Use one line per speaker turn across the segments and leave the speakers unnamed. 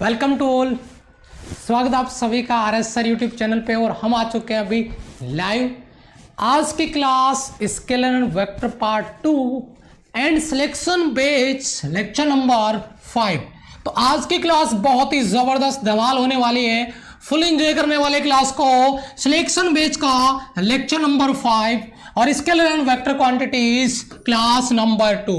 Welcome to all. स्वागत आप सभी का आरएस सर यूट्यूब चैनल पे। और हम आ चुके हैं अभी लाइव। आज की class scalar and vector part 2 and selection based lecture number 5। तो आज की क्लास बहुत ही जबरदस्त धमाल होने वाली है। फुल एंजॉय करने वाले क्लास को सिलेक्शन बेस्ड का लेक्चर नंबर 5 और scalar and vector quantities class number 2।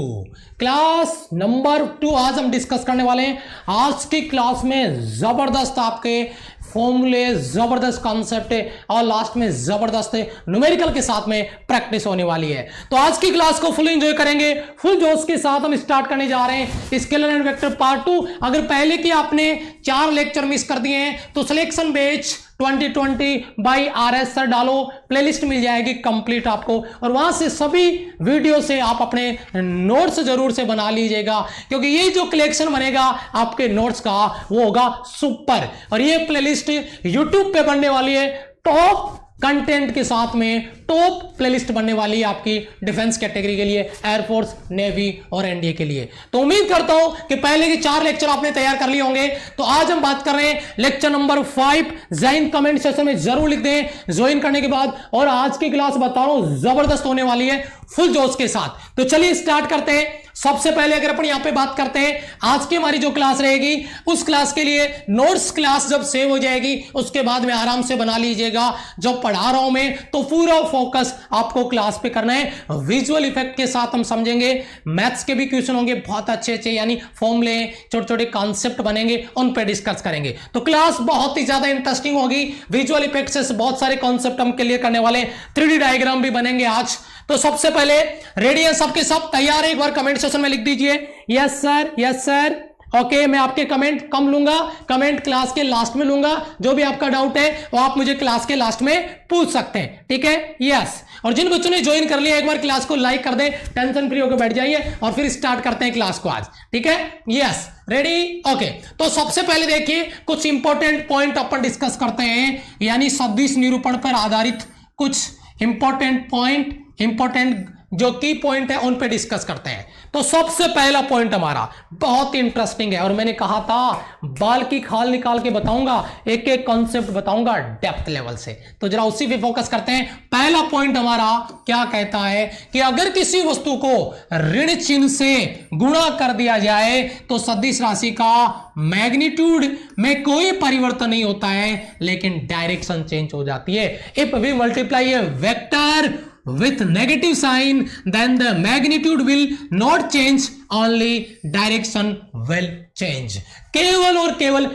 Class number 2 आज हम डिस्कस करने वाले हैं। आज की क्लास में जबरदस्त आपके फॉर्मूले, जबरदस्त कॉन्सेप्ट है और लास्ट में जबरदस्त न्यूमेरिकल के साथ में प्रैक्टिस होने वाली है। तो आज की क्लास को फुल एंजॉय करेंगे। फुल जोश के साथ हम स्टार्ट करने जा रहे हैं स्केलर एंड वेक्टर पार्ट 2। अगर पहले की आपने 4 लेक्चर मिस कर दिए हैं तो सिलेक्शन बेच 2020 बाई आरएस सर डालो, प्लेलिस्ट मिल जाएगी कंप्लीट आपको, और वहां से सभी वीडियो से आप अपने नोट्स जरूर से बना लीजिएगा, क्योंकि ये जो कलेक्शन बनेगा आपके नोट्स का वो होगा सुपर। और ये प्लेलिस्ट यूट्यूब पे बनने वाली है टॉप कंटेंट के साथ में। टॉप प्लेलिस्ट बनने वाली है आपकी डिफेंस कैटेगरी के लिए, एयरफोर्स, नेवी और एनडीए के लिए। तो उम्मीद करता हूं कि पहले के 4 लेक्चर आपने तैयार कर लिए होंगे। तो आज हम बात कर रहे हैं lecture number 5। Join comment section में जरूर लिख दें ज्वाइन करने के बाद। और आज की क्लास बता रहा हूं जबरदस्त होने वाली है फुल जोश के साथ। तो चलिए स्टार्ट करते हैं। सबसे पहले अगर अपन यहां पे बात करते हैं आज की हमारी जो क्लास रहेगी, उस क्लास के लिए नोट्स क्लास जब सेव हो जाएगी उसके बाद में आराम से बना लीजिएगा। जब पढ़ा रहा हूं मैं तो पूरा फोकस आपको क्लास पे करना है। विजुअल इफेक्ट के साथ हम समझेंगे। मैथ्स के भी क्वेश्चन होंगे बहुत अच्छे अच्छे, यानी फॉर्मूले, छोटे छोटे कॉन्सेप्ट बनेंगे, उन पे डिस्कस करेंगे। तो क्लास बहुत ही ज्यादा इंटरेस्टिंग होगी। विजुअल इफेक्ट से बहुत सारे कॉन्सेप्ट हम क्लियर करने वाले, 3D डायग्राम भी बनेंगे आज। तो सबसे पहले रेडी है सबके सब? तैयार है? एक बार कमेंट सेक्शन में लिख दीजिए yes sir, yes sir. Okay, मैं आपके कमेंट कम लूंगा, कमेंट क्लास के लास्ट में लूंगा। जो भी आपका डाउट है वो आप मुझे क्लास के लास्ट में पूछ सकते हैं, ठीक है? यस। और जिन बच्चों ने ज्वाइन कर लिया एक बार क्लास को लाइक कर दें, टेंशन फ्री होकर बैठ जाइए और फिर स्टार्ट करते हैं क्लास को आज, ठीक है? Yes, ready? ओके। तो सबसे पहले देखिए कुछ इंपॉर्टेंट पॉइंट अपन डिस्कस करते हैं, यानी सदिश निरूपण पर आधारित कुछ इंपॉर्टेंट पॉइंट, इंपॉर्टेंट जो की पॉइंट है उन पे डिस्कस करते हैं। तो सबसे पहला पॉइंट हमारा बहुत इंटरेस्टिंग है, और मैंने कहा था बाल की खाल निकाल के बताऊंगा, एक एक कॉन्सेप्ट बताऊंगा डेप्थ लेवल से। तो जरा उसी पे फोकस करते हैं। पहला पॉइंट हमारा क्या कहता है कि अगर किसी वस्तु को ऋण चिन्ह से गुणा कर दिया जाए तो सदिश राशि का मैग्नीट्यूड में कोई परिवर्तन नहीं होता है, लेकिन डायरेक्शन चेंज हो जाती है। If we multiply a vector with negative sign then the magnitude will not change, only direction will change। केवल और केवल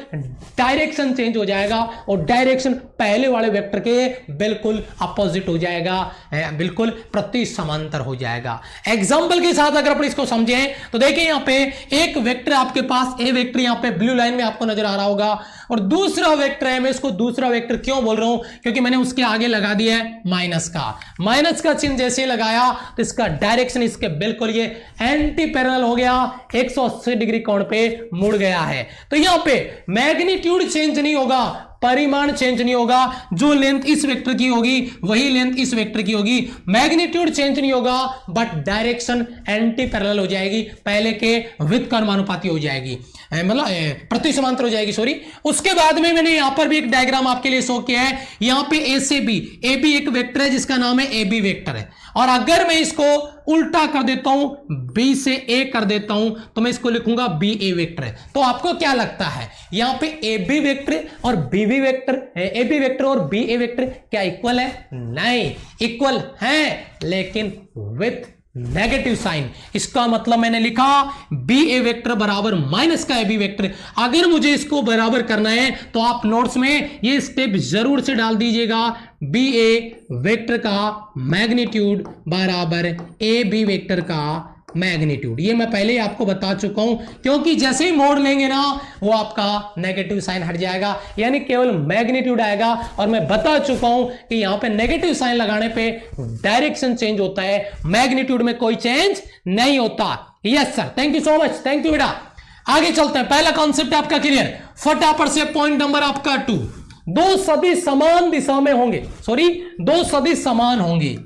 डायरेक्शन चेंज हो जाएगा, और डायरेक्शन पहले वाले वेक्टर के बिल्कुल अपोजिट हो जाएगा, बिल्कुल प्रति समांतर हो जाएगा। एग्जांपल के साथ अगर अपन इसको समझें तो देखिए यहां पे एक वेक्टर आपके पास, ए वेक्टर यहां पे ब्लू लाइन में आपको नजर आ रहा होगा, और दूसरा वेक्टर है, मैं इसको दूसरा वेक्टर क्यों बोल रहा हूं, क्योंकि मैंने उसके आगे लगा दिया है माइनस का। माइनस का चिन्ह जैसे लगाया तो इसका डायरेक्शन इसके बिल्कुल ये एंटी पैरेलल हो गया, 180 डिग्री कोण पे मुड़ गया है। तो यहां पे मैग्नीट्यूड चेंज नहीं होगा, परिमाण चेंज नहीं होगा। जो लेंथ इस वेक्टर की होगी वही लेंथ इस वेक्टर की होगी। मैग्नीट्यूड चेंज नहीं होगा, बट डायरेक्शन एंटी पैरेलल हो जाएगी, पहले के विद का अनुपाती हो जाएगी, मतलब प्रति समांतर हो जाएगी, सॉरी। उसके बाद में मैंने यहां पर भी एक डायग्राम आपके लिए शो किया है। यहां पे ए से बी, ए बी एक वेक्टर है जिसका नाम है ए बी वेक्टर है, और अगर मैं इसको उल्टा कर देता हूं, बी से ए कर देता हूं, तो मैं इसको लिखूंगा बी ए वेक्टर है। तो आपको क्या लगता है यहां पे ए बी वेक्टर और B B vector, A B vector और बी ए वेक्टर क्या इक्वल है? नहीं, इक्वल है लेकिन विथ नेगेटिव साइन। इसका मतलब मैंने लिखा बी ए वेक्टर बराबर माइनस का ए बी वेक्टर। अगर मुझे इसको बराबर करना है तो आप नोट्स में ये स्टेप जरूर से डाल दीजिएगा, बी ए वेक्टर का मैग्नीट्यूड बराबर ए बी वेक्टर का मैग्नीट्यूड। ये मैं पहले ही आपको बता चुका हूं, क्योंकि जैसे ही मोड़ लेंगे ना वो आपका नेगेटिव साइन हट जाएगा, यानी केवल मैग्नीट्यूड आएगा। और मैं बता चुका हूं कि यहां पे नेगेटिव साइन लगाने पे डायरेक्शन चेंज होता है, मैग्नीट्यूड में कोई चेंज नहीं होता। Yes sir, thank you so much, thank you बेटा। आगे चलते हैं। पहला कॉन्सेप्ट आपका क्लियर, फटाफट से पॉइंट नंबर आपका 2। दो सदिश समान दिशा में होंगे, सॉरी, दो सदिश समान होंगे,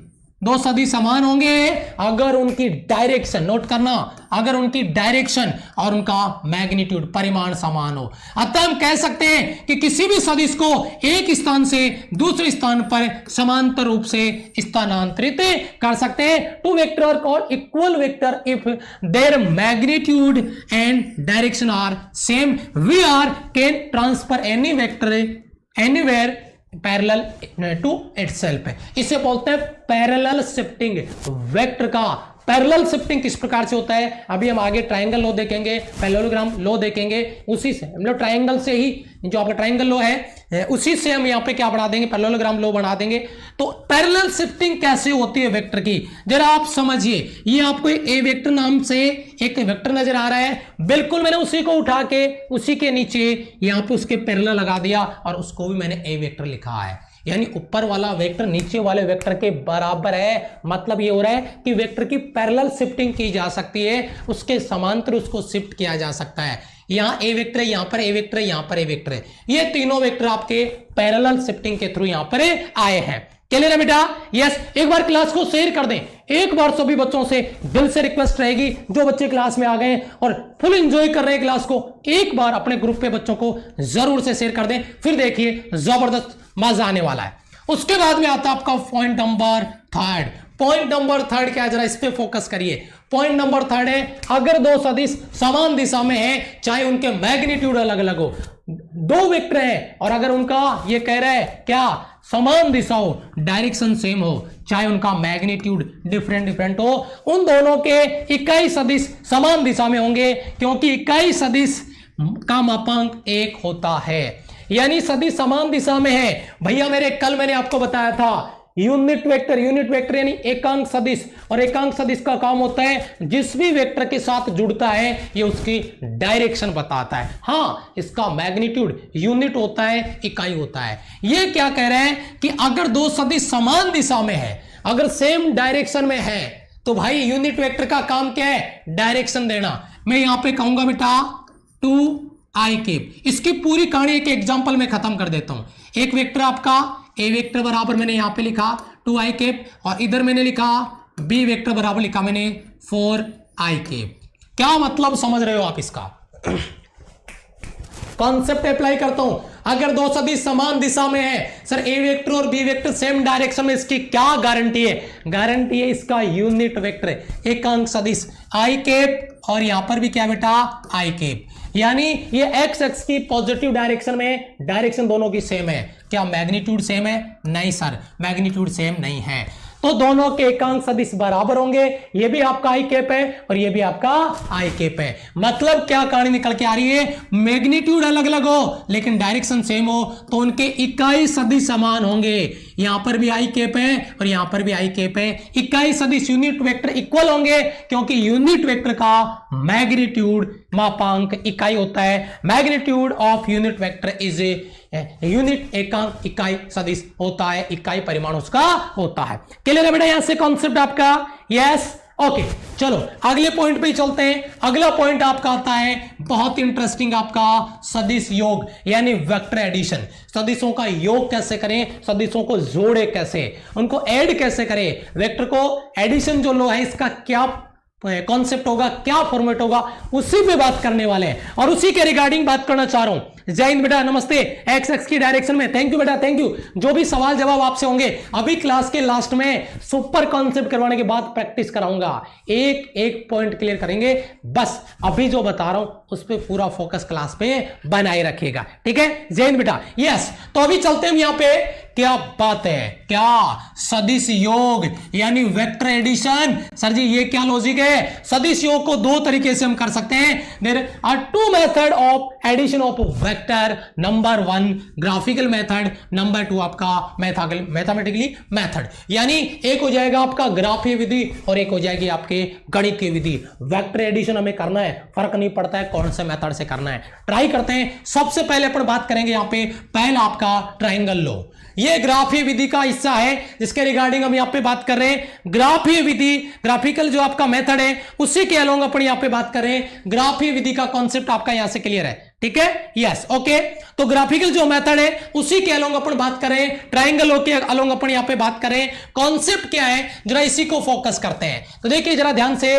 दो सदिश समान होंगे अगर उनकी डायरेक्शन, नोट करना, अगर उनकी डायरेक्शन और उनका मैग्नीट्यूड, परिमाण समान हो। अतः हम कह सकते हैं कि किसी भी सदिश को एक स्थान से दूसरे स्थान पर समांतर रूप से स्थानांतरित कर सकते हैं। Two vector are called equal vector if their magnitude and direction are same. We are can transfer any vector anywhere parallel to itself. इसे बोलते हैं पैरेलल शिफ्टिंग। वेक्टर का पैरेलल शिफ्टिंग किस प्रकार से होता है, अभी हम आगे ट्रायंगल लॉ देखेंगे, पैरेललोग्राम लॉ देखेंगे, उसी से हम लोग ट्रायंगल से ही, जो आपका ट्रायंगल लॉ है उसी से हम यहाँ पे क्या बढ़ा देंगे, पैरेललोग्राम लॉ बना देंगे। तो पैरेलल शिफ्टिंग कैसे होती है वेक्टर की, जरा आप समझिए। ये आपको ए वेक्टर नाम से एक वेक्टर नजर आ रहा है, बिल्कुल मैंने उसी को उठा के उसी के नीचे यहाँ पे उसके पैरेलल लगा दिया और उसको भी मैंने ए वेक्टर लिखा है। यानी ऊपर वाला वेक्टर नीचे वाले वेक्टर के बराबर है। मतलब ये हो रहा है कि वेक्टर की पैरेलल शिफ्टिंग की जा सकती है, उसके समांतर उसको शिफ्ट किया जा सकता है। यहाँ ए वेक्टर है, यहाँ पर ए वेक्टर है, यहाँ पर ए वेक्टर है, ये तीनों वेक्टर आपके पैरेलल शिफ्टिंग के थ्रू यहाँ पर आए हैं। क्लियर है बेटा? यस। एक बार क्लास को शेयर कर दें। एक बार सभी बच्चों से दिल से रिक्वेस्ट रहेगी, जो बच्चे क्लास में आ गए और फुल एंजॉय कर रहे हैं क्लास को, एक बार अपने ग्रुप पे बच्चों को जरूर से शेयर कर दें। फिर देखिए जबरदस्त मजा आने वाला है। उसके बाद में आता है आपका point number third. Point number third क्या है, जरा इस पे फोकस करिए। पॉइंट नंबर थर्ड है, अगर दो सदिश समान दिशा में है, चाहे उनके मैग्नीट्यूड अलग अलग हो, दो वेक्टर है और अगर उनका ये कह रहा है क्या, समान दिशा हो, डायरेक्शन सेम हो, चाहे उनका मैग्नीट्यूड डिफरेंट हो, उन दोनों के इकाई सदिश समान दिशा में होंगे, क्योंकि इकाई सदिश का मापांक एक होता है। यानी सदिश समान दिशा में है। भैया कल मैंने आपको बताया था यूनिट वेक्टर यानी एकांक सदिश, और एकांक सदिश का काम होता है जिस भी वेक्टर के साथ जुड़ता है ये उसकी डायरेक्शन बताता है। हाँ, इसका मैग्नीट्यूड यूनिट होता है, इकाई होता है। ये क्या कह रहे हैं कि अगर दो सदिश समान दिशा में है, अगर सेम डायरेक्शन में है, तो भाई यूनिट वेक्टर का काम क्या है, डायरेक्शन देना। मैं यहां पे कहूंगा बेटा 2i कैप। इसकी पूरी कहानी एक एग्जांपल में खत्म कर देता हूं। एक वेक्टर आपका ए वेक्टर बराबर मैंने यहां पे लिखा 2i कैप, और इधर मैंने लिखा बी वेक्टर बराबर लिखा मैंने 4i कैप। क्या मतलब समझ रहे हो आप इसका? कॉन्सेप्ट अप्लाई करता हूं। अगर दो सदिश समान दिशा में है, सर ए वेक्टर और बी वेक्टर सेम डायरेक्शन में, इसकी क्या गारंटी है? गारंटी है इसका यूनिट वेक्टर है, एकांक सदिश आई कैप, और यहां पर भी क्या बेटा, आई कैप। यानी ये एक्स एक्स की पॉजिटिव डायरेक्शन में, डायरेक्शन दोनों की सेम है। क्या मैग्नीट्यूड सेम है? नहीं सर, मैग्नीट्यूड सेम नहीं है। तो दोनों के एकांक सदिश बराबर होंगे। ये भी आपका आई कैप है और ये भी आपका आई कैप है। मतलब क्या कहानी निकल के आ रही है, मैग्नीट्यूड अलग अलग हो लेकिन डायरेक्शन सेम हो तो उनके इकाई सदिश समान होंगे। यहां पर भी आई कैप है और यहां पर भी आई कैप है। इकाई सदिश यूनिट वेक्टर इक्वल होंगे, क्योंकि यूनिट वेक्टर का मैग्नीट्यूड मापांक इकाई होता है। Magnitude of unit vector is unit एकांक इकाई सदिश होता है, इकाई परिमाण उसका होता है। क्लियर है बेटा यहां से कॉन्सेप्ट आपका? Yes, okay. चलो अगले पॉइंट पे चलते हैं। अगला पॉइंट आपका आता है बहुत इंटरेस्टिंग, आपका सदिश योग यानी वेक्टर एडिशन। सदिशों का योग कैसे करें, सदिशों को जोड़े कैसे, उनको ऐड कैसे करें, वेक्टर को एडिशन जो लो है इसका क्या कॉन्सेप्ट होगा, क्या फॉर्मेट होगा, उसी पे बात करने वाले हैं और उसी के रिगार्डिंग बात करना चाह रहा हूं। जय हिंद बेटा, नमस्ते। एक्स एक्स की डायरेक्शन में थैंक यू बेटा, थैंक यू। जो भी सवाल जवाब आपसे होंगे अभी क्लास के लास्ट में सुपर कॉन्सेप्ट करवाने के बाद प्रैक्टिस कराऊंगा, एक एक पॉइंट क्लियर करेंगे। बस अभी जो बता रहा हूं उस पर पूरा फोकस क्लास पे बनाए रखिएगा, ठीक है? जय हिंद बेटा। यस, तो अभी चलते हैं यहां पे। क्या बात है, क्या सदिश योग यानी वेक्टर एडिशन। सर जी ये क्या लॉजिक है? सदिश योग को दो तरीके से हम कर सकते हैं। There are two method of addition of vector. Number 1 graphical method, number 2 आपका मैथमेटिकली मेथड। यानी एक हो जाएगा आपका ग्राफीय विधि और एक हो जाएगी आपके गणितीय विधि। वेक्टर एडिशन हमें करना है, फर्क नहीं पड़ता है कौन से मेथड से करना है, ट्राई करते हैं। सबसे पहले अपन बात करेंगे यहां पे पहला आपका ट्रायंगल लॉ। ये ग्राफीय विधि का हिस्सा है जिसके रिगार्डिंग हम यहां पे बात कर रहे हैं। ग्राफीय विधि, ग्राफिकल जो आपका मेथड है उसी के अलोंग अपन यहां पे बात कर रहे हैं। ग्राफीय विधि का कॉन्सेप्ट आपका यहां से क्लियर है, ठीक है, यस, ओके। तो ग्राफिकल जो मेथड है उसी के अलोंग अपन बात करें, ट्रायंगल के अलोंग अपन यहां पे बात करें, कॉन्सेप्ट क्या है जरा इसी को फोकस करते हैं। तो देखिए जरा ध्यान से,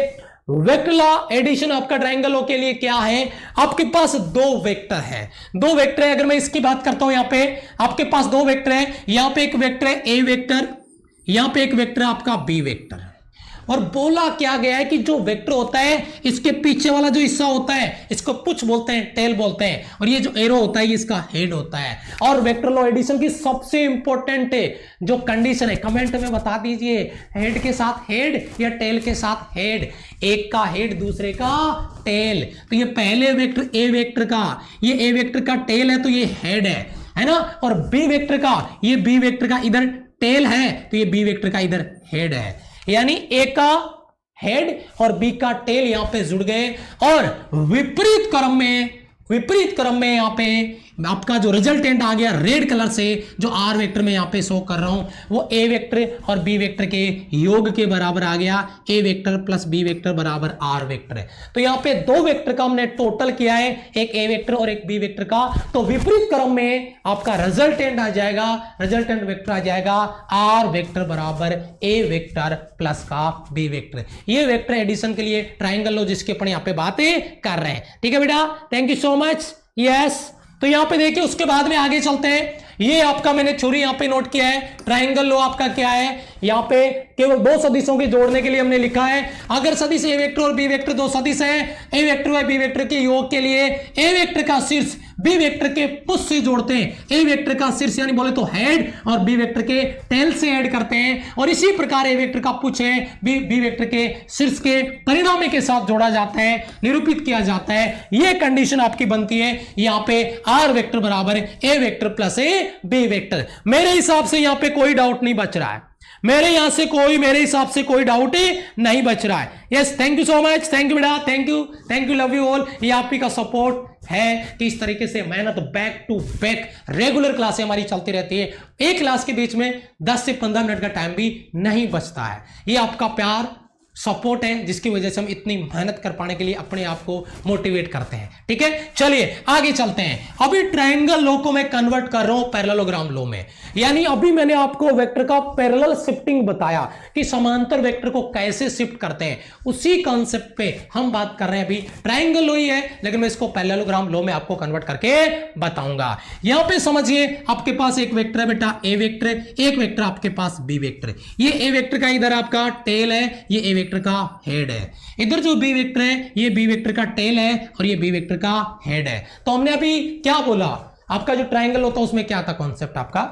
वेक्टर लॉ एडिशन आपका ट्रायंगल के लिए क्या है, आपके पास दो वेक्टर है, दो वेक्टर है। अगर मैं इसकी बात करता हूं, यहां पे आपके पास दो वेक्टर है, यहां पे एक वेक्टर है ए वेक्टर, यहां पे एक वेक्टर है आपका बी वेक्टर। और बोला क्या गया है कि जो वेक्टर होता है इसके पीछे वाला जो हिस्सा होता है इसको पुछ बोलते हैं, टेल बोलते हैं, और ये जो एरो होता है ये इसका हेड होता है। और वेक्टर लॉ एडिशन की सबसे इंपॉर्टेंट जो कंडीशन है कमेंट में बता दीजिए, हेड के साथ हेड या टेल के साथ हेड, एक का हेड दूसरे का टेल। तो ये पहले वेक्टर ए वेक्टर का, ये ए वेक्टर का टेल है तो ये हेड है ना, और बी वेक्टर का, ये बी वेक्टर का इधर टेल है तो ये बी वेक्टर का इधर हेड है। यानी ए का हेड और बी का टेल यहां पे जुड़ गए, और विपरीत क्रम में यहां पे आपका जो रिजल्टेंट आ गया रेड कलर से, जो आर वेक्टर में यहां पे शो कर रहा हूं, वो ए वेक्टर और बी वेक्टर के योग के बराबर आ गया। ए वेक्टर प्लस बी वेक्टर बराबर आर वेक्टर है। तो यहां पे दो वेक्टर का हमने टोटल किया है, एक ए वेक्टर और एक बी वेक्टर का। तो विपरीत क्रम में आपका रिजल्टेंट आ जाएगा, रिजल्टेंट वेक्टर आ जाएगा आर वेक्टर बराबर ए वेक्टर प्लस का बी वेक्टर। ये वेक्टर एडिशन के लिए ट्राइंगल लो जिसके अपन यहां पे बातें कर रहे हैं। ठीक है बेटा, thank you so much, yes. तो यहां पे देखिए उसके बाद में आगे चलते हैं। ये आपका मैंने थ्योरी यहां पे नोट किया है, ट्रायंगल लो आपका क्या है, यहां पे केवल दो सदिशों के जोड़ने के लिए हमने लिखा है। अगर सदिश ए वेक्टर और बी वेक्टर दो सदिश है, ए वेक्टर व बी वेक्टर के योग के लिए ए वेक्टर का शीर्ष बी वेक्टर के पुश से जोड़ते हैं, ए वेक्टर का शीर्ष यानी बोले तो हेड और बी वेक्टर के टेल से ऐड करते हैं, और इसी प्रकार ए वेक्टर का पुश है बी वेक्टर के शीर्ष के परिणामी के साथ जोड़ा जाता है, निरूपित किया जाता है। यह कंडीशन आपकी बनती है यहां पे आर वेक्टर बराबर A vector plus A B vector. मेरे हिसाब से यहां पे कोई डाउट नहीं बच रहा है, मेरे हिसाब से कोई डाउट ही नहीं बच रहा है। Yes, thank you so much, thank you बेटा, thank you, love you all. ये आप ही का सपोर्ट है कि इस तरीके से मेहनत बैक टू बैक रेगुलर क्लासें हमारी चलती रहती है। एक क्लास के बीच में 10 से 15 मिनट का टाइम भी नहीं बचता है। ये आपका प्यार सपोर्ट है जिसकी वजह से हम इतनी मेहनत कर पाने के लिए अपने आप को मोटिवेट करते हैं। ठीक है, चलिए आगे चलते हैं। अभी ट्रायंगल लो को मैं कन्वर्ट कर रहा हूं पैरेललोग्राम लो में, यानी अभी मैंने आपको वेक्टर का पैरेलल शिफ्टिंग बताया कि समांतर वेक्टर को कैसे शिफ्ट करते हैं, उसी कॉन्सेप्ट पे हम बात कर रहे हैं। अभी ट्रायंगल लो ही है लेकिन मैं इसको पैरेललोग्राम लो में आपको कन्वर्ट करके बताऊंगा। यहां पे समझिए आपके पास एक वेक्टर है बेटा ए वेक्टर, एक वेक्टर आपके पास बी वेक्टर। ये ए वेक्टर का इधर आपका टेल है, ये ए वेक्टर का हेड है। इधर जो बी वेक्टर है ये बी वेक्टर का टेल है और ये बी वेक्टर का हेड है। तो हमने अभी क्या बोला, आपका जो ट्रायंगल होता है उसमें क्या था कॉन्सेप्ट, आपका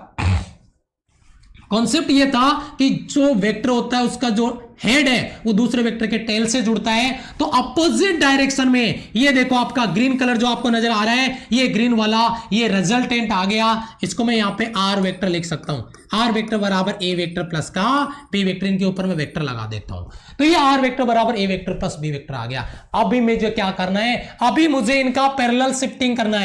कॉन्सेप्ट ये था कि जो वेक्टर होता है उसका जो हेड है वो दूसरे वेक्टर के टेल से जुड़ता है। तो अपोजिट डायरेक्शन में ये देखो आपका ग्रीन कलर जो आपको नजर आ रहा है, ये ग्रीन वाला ये रिजल्टेंट आ गया। इसको मैं यहां पे आर वेक्टर लिख सकता हूं, आर वेक्टर बराबर ए वेक्टर प्लस का बी वेक्टर, इनके ऊपर मैं वेक्टर लगा देता हूं। तो ये आर वेक्टर बराबर A vector plus B vector आ गया। अभी मुझे क्या करना है, अभी मुझे इनका पैरेलल शिफ्टिंग करना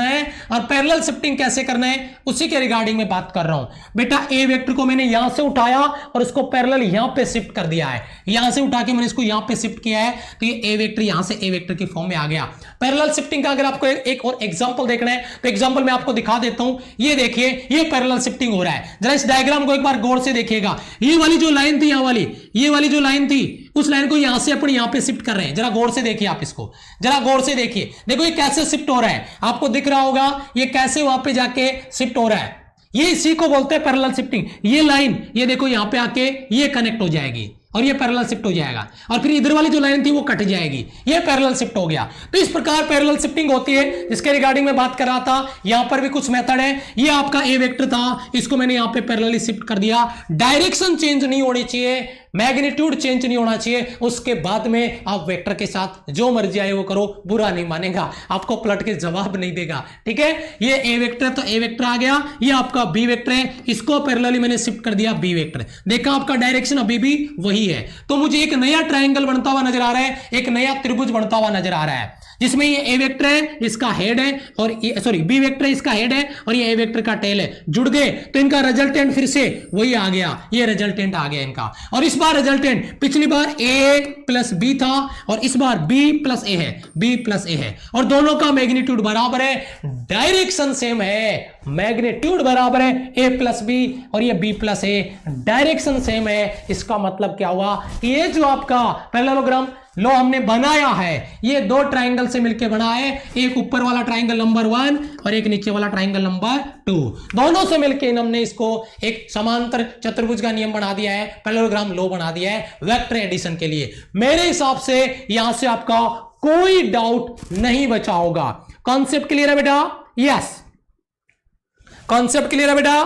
है, और पैरेलल शिफ्टिंग कैसे करना है उसी के रिगार्डिंग में बात कर रहा हूं। बेटा ए वेक्टर को मैंने यहां से उठाया और इसको पैरेलल यहां पे शिफ्ट कर दिया है, यहां से उठा के मैंने इसको यहां पे शिफ्ट किया है, तो ये ए वेक्टर यहां से ए वेक्टर की फॉर्म में आ गया। पैरेलल शिफ्टिंग का अगर आपको एक और एग्जांपल देखना है तो एग्जांपल मैं आपको दिखा देता हूं। ये देखिए ये पैरेलल शिफ्टिंग हो रहा है, जरा इस डायग्राम को एक बार गौर से देखिएगा। ये वाली जो लाइन थी, ये वाली जो लाइन थी, उस लाइन को यहां से अपन यहां पे शिफ्ट कर रहे हैं। जरा गौर से देखिए, आप इसको जरा गौर से देखिए, देखो ये कैसे शिफ्ट हो रहा है, आपको दिख रहा होगा ये कैसे वहां पे जाके शिफ्ट हो रहा है। ये इसी को बोलते हैं पैरेलल शिफ्टिंग। ये लाइन ये देखो यहां पे आके ये कनेक्ट हो जाएगी और ये पैरेलल शिफ्ट हो जाएगा, और फिर इधर वाली जो लाइन थी वो कट जाएगी, ये पैरेलल शिफ्ट हो गया। तो इस प्रकार पैरेलल शिफ्टिंग होती है, जिसके रिगार्डिंग में बात कर रहा था। यहां पर भी कुछ मेथड है। ये आपका ए वेक्टर था, इसको मैंने यहां पे पैरेलली शिफ्ट कर दिया। डायरेक्शन चेंज नहीं होनी चाहिए, मैग्नीट्यूड चेंज नहीं होना चाहिए। उसके बाद में आप वेक्टर के साथ जो मर्जी आए वो करो, बुरा नहीं मानेगा, आपको पलट के जवाब नहीं देगा। ठीक है, ये ए वेक्टर तो ए वेक्टर आ गया, ये आपका बी वेक्टर है, इसको पैरेलली मैंने शिफ्ट कर दिया बी वेक्टर। देखा आपका डायरेक्शन अभी भी वही है। तो मुझे एक नया ट्रायंगल बनता हुआ नजर आ रहा है, एक नया त्रिभुज बनता हुआ नजर आ रहा है, जिसमें ये ए वेक्टर है, इसका हेड है, और सॉरी बी वेक्टर इसका हेड है और ये ए वेक्टर का टेल है, जुड़ गए तो इनका रिजल्टेंट फिर से वही आ गया, ये रिजल्टेंट आ गया इनका। और इस बार रिजल्टेंट पिछली बार ए प्लस बी था और इस बार बी प्लस ए है, बी प्लस ए है, और दोनों का मैग्नीट्यूड बराबर है, डायरेक्शन सेम है, मैग्नीट्यूड बराबर है ए प्लस बी और ये बी प्लस ए, डायरेक्शन सेम है। इसका मतलब क्या हुआ, ये जो आपका पैरेललोग्राम लो हमने बनाया है, ये दो ट्राइंगल से मिलकर बना है, एक ऊपर वाला ट्राइंगल नंबर 1 और एक नीचे वाला ट्राइंगल नंबर 2, दोनों से मिलकर हमने इसको एक समांतर चतुर्भुज का नियम बना दिया है, पैरेललोग्राम लो बना दिया है वेक्टर एडिशन के लिए। मेरे हिसाब से यहां से आपका कोई डाउट नहीं बचा होगा। कॉन्सेप्ट क्लियर है बेटा? यस, कॉन्सेप्ट क्लियर है बेटा?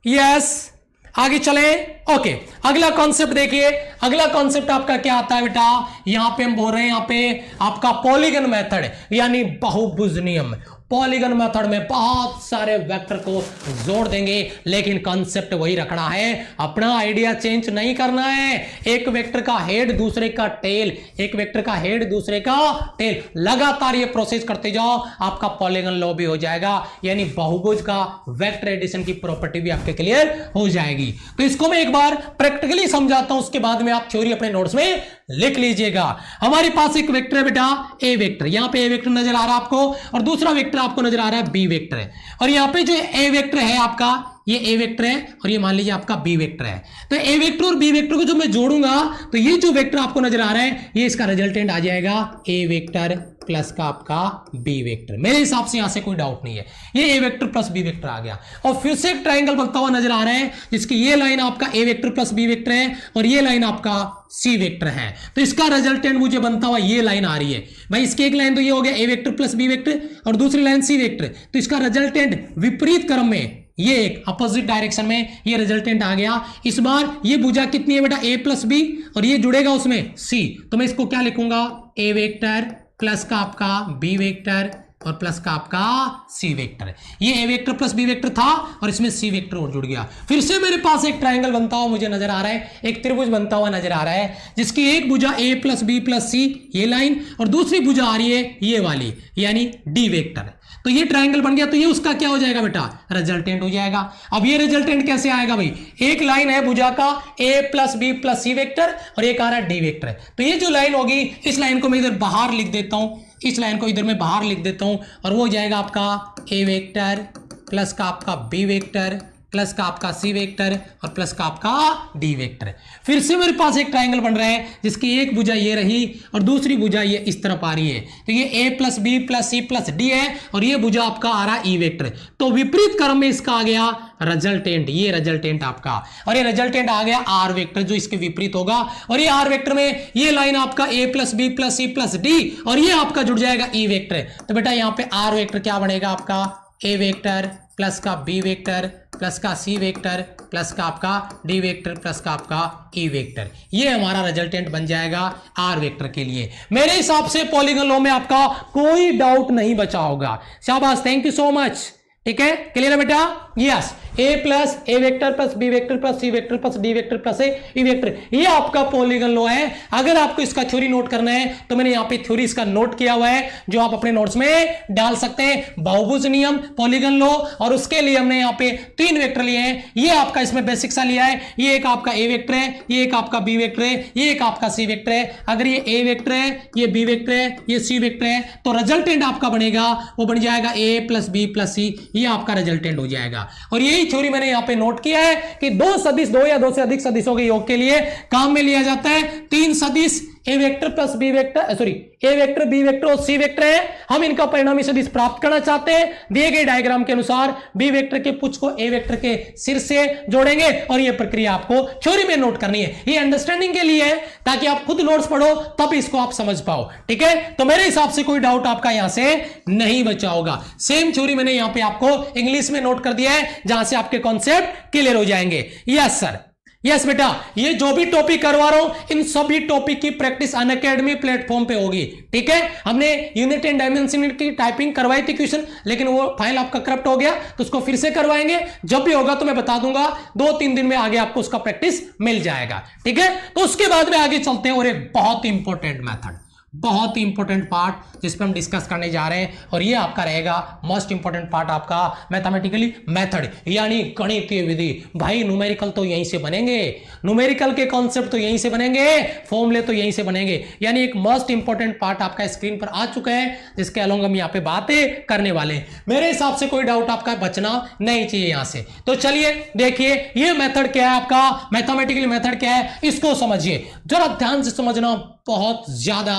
यस, आगे चले। ओके, अगला कॉन्सेप्ट देखिए, अगला कॉन्सेप्ट आपका क्या आता है बेटा, यहां पे हम बोल रहे हैं, यहां पे आपका पॉलीगन मेथड यानी बहुभुज नियम। पॉलीगन मेथड में बहुत सारे वेक्टर को जोड़ देंगे, लेकिन कॉन्सेप्ट वही रखना है, अपना आइडिया चेंज नहीं करना है। एक वेक्टर का हेड दूसरे का टेल, एक वेक्टर का हेड दूसरे का टेल, लगातार ये प्रोसेस करते जाओ, आपका पॉलीगन लॉ भी हो जाएगा, यानी बहुभुज का वेक्टर एडिशन की प्रॉपर्टी भी आपके क्लियर हो जाएगी। तो इसको मैं एक बार प्रैक्टिकली समझाता हूं, उसके बाद में आप थ्योरी अपने नोट्स में लिख लीजिएगा। हमारे पास एक वेक्टर है बेटा ए वेक्टर, यहां पे ए वेक्टर नजर आ रहा है आपको, और दूसरा वेक्टर आपको नजर आ रहा है बी वेक्टर है, और यहां पे जो ए वेक्टर है आपका, ये ए वेक्टर है और ये मान लीजिए आपका बी वेक्टर है। तो ए वेक्टर और बी वेक्टर को जो मैं जोड़ूंगा तो ये जो वेक्टर आपको नजर आ रहा है, ये इसका रिजल्टेंट आ जाएगा ए वेक्टर प्लस का आपका बी वेक्टर। मेरे हिसाब से यहां से कोई डाउट नहीं है, ये ए वेक्टर प्लस बी वेक्टर आ गया। और फिर से एक ट्राइंगल बनता हुआ नजर आ रहा है, जिसकी ये लाइन आपका ए वेक्टर प्लस बी वेक्टर है और ये लाइन आपका सी वेक्टर है। तो इसका रिजल्टेंट मुझे बनता हुआ ये लाइन आ रही है भाई, इसकी एक लाइन तो ये हो गया ए वेक्टर प्लस बी वेक्टर और दूसरी लाइन सी वेक्टर, तो इसका रिजल्टेंट विपरीत क्रम में, ये एक अपोजिट डायरेक्शन में ये रिजल्टेंट आ गया। इस बार ये भुजा कितनी है बेटा, ए प्लस बी, और ये जुड़ेगा उसमें सी, तो मैं इसको क्या लिखूंगा, ए वेक्टर प्लस का आपका बी वेक्टर और प्लस का आपका सी वेक्टर। ये ए वेक्टर प्लस बी वेक्टर था और इसमें सी वेक्टर और जुड़ गया। फिर से मेरे पास एक ट्राइंगल बनता हुआ मुझे नजर आ रहा है, एक त्रिभुज बनता हुआ नजर आ रहा है, जिसकी एक भुजा ए प्लस बी प्लस सी ये लाइन और दूसरी भुजा आ रही है ये वाली, यानी डी वेक्टर। तो ये ट्राइंगल बन गया, तो ये उसका क्या हो जाएगा बेटा, रिजल्टेंट हो जाएगा। अब ये रिजल्टेंट कैसे आएगा भाई, एक लाइन है भुजा का ए plus B plus C vector और एक आ रहा है डी वेक्टर, तो ये जो लाइन होगी, इस लाइन को मैं इधर बाहर लिख देता हूं, इस लाइन को इधर मैं बाहर लिख देता हूं, और वो हो जाएगा आपका ए वेक्टर प्लस का आपका बी वेक्टर प्लस का आपका सी वेक्टर और प्लस का आपका डी वेक्टर। फिर से मेरे पास एक ट्राइंगल बन रहा है, जिसकी एक भुजा ये रही और दूसरी भुजा ये इस तरफ आ रही है, तो ये A plus B plus C plus D है और ये भुजा आपका आ रहा है ई वेक्टर। तो विपरीत क्रम में इसका आ गया रिजल्टेंट, ये रिजल्टेंट आपका, और ये रिजल्टेंट आ गया आर वेक्टर जो इसके विपरीत होगा, और ये आर वेक्टर में ये लाइन आपका A plus B plus C plus D और ये आपका जुड़ जाएगा ई वेक्टर। तो बेटा यहाँ पे आर वेक्टर क्या बनेगा आपका, ए वेक्टर प्लस का बी वेक्टर प्लस का सी वेक्टर प्लस का आपका डी वेक्टर प्लस का आपका ई वेक्टर, ये हमारा रिजल्टेंट बन जाएगा आर वेक्टर के लिए। मेरे हिसाब से पॉलीगन लॉ में आपका कोई डाउट नहीं बचा होगा। शाबाश, थैंक यू सो मच। ठीक है, क्लियर है बेटा? Yes, A plus A vector plus B vector plus C vector plus D vector plus E vector, ये आपका पॉलीगन लॉ है। अगर आपको इसका थ्योरी नोट करना है तो मैंने यहाँ पे थ्योरी इसका नोट किया हुआ है, जो आप अपने नोट्स में डाल सकते हैं। बहुभुज नियम, पॉलीगन लॉ, और उसके लिए हमने यहाँ पे 3 वेक्टर लिए हैं। ये आपका इसमें बेसिक सा लिया है, ये एक आपका ए वेक्टर है, ये एक आपका बी वेक्टर है, ये एक आपका सी वेक्टर है। अगर ये ए वेक्टर है, ये बी वेक्टर है, ये सी वेक्टर है, तो रिजल्टेंट आपका बनेगा, वो बन जाएगा ए प्लस बी प्लस सी, ये आपका रिजल्टेंट हो जाएगा। और यही थ्योरी मैंने यहां पे नोट किया है कि दो सदिश, दो या दो से अधिक सदिशों के योग के लिए काम में लिया जाता है 3 सदिश, A vector plus B vector, sorry A vector B vector और सी वेक्टर है। हम इनका परिणामी सदिश प्राप्त करना चाहते हैं। दिए गए डायग्राम के अनुसार बी वेक्टर के पुच्छ को ए वेक्टर के सिर से जोड़ेंगे, और यह प्रक्रिया आपको थ्योरी में नोट करनी है। ये अंडरस्टैंडिंग के लिए है, ताकि आप खुद नोट्स पढ़ो तब इसको आप समझ पाओ। ठीक है, तो मेरे हिसाब से कोई डाउट आपका यहां से नहीं बचा होगा। सेम थ्योरी मैंने यहां पे आपको इंग्लिश में नोट कर दिया है, जहां से आपके कॉन्सेप्ट क्लियर हो जाएंगे। यस सर, यस बेटा, ये जो भी टॉपिक करवा रहा हूं, इन सभी टॉपिक की प्रैक्टिस अनअकैडमी प्लेटफॉर्म पे होगी। ठीक है, हमने यूनिट एंड डायमेंशन की टाइपिंग करवाई थी क्वेश्चन, लेकिन वो फाइल आपका करप्ट हो गया, तो उसको फिर से करवाएंगे। जब भी होगा तो मैं बता दूंगा, 2-3 दिन में आगे आपको उसका प्रैक्टिस मिल जाएगा। ठीक है, तो उसके बाद में आगे चलते हैं और एक बहुत इंपॉर्टेंट मेथड, बहुत ही इंपॉर्टेंट पार्ट जिस पे हम डिस्कस करने जा रहे हैं, और ये आपका रहेगा मोस्ट इंपॉर्टेंट पार्ट आपका मैथमेटिकली मेथड, यानी गणितीय विधि। भाई न्यूमेरिकल तो यहीं से बनेंगे, न्यूमेरिकल के कॉन्सेप्ट तो यहीं से बनेंगे, फॉर्मूले तो यहीं से बनेंगे, यानी एक मोस्ट इंपॉर्टेंट पार्ट आपका स्क्रीन पर आ चुका है जिसके अलोंग हम यहाँ पे बातें करने वाले हैं। मेरे हिसाब से कोई डाउट आपका बचना नहीं चाहिए यहां से। तो चलिए देखिए ये मेथड क्या है, आपका मैथमेटिकली मेथड क्या है, इसको समझिए जरा ध्यान से समझना, बहुत ज्यादा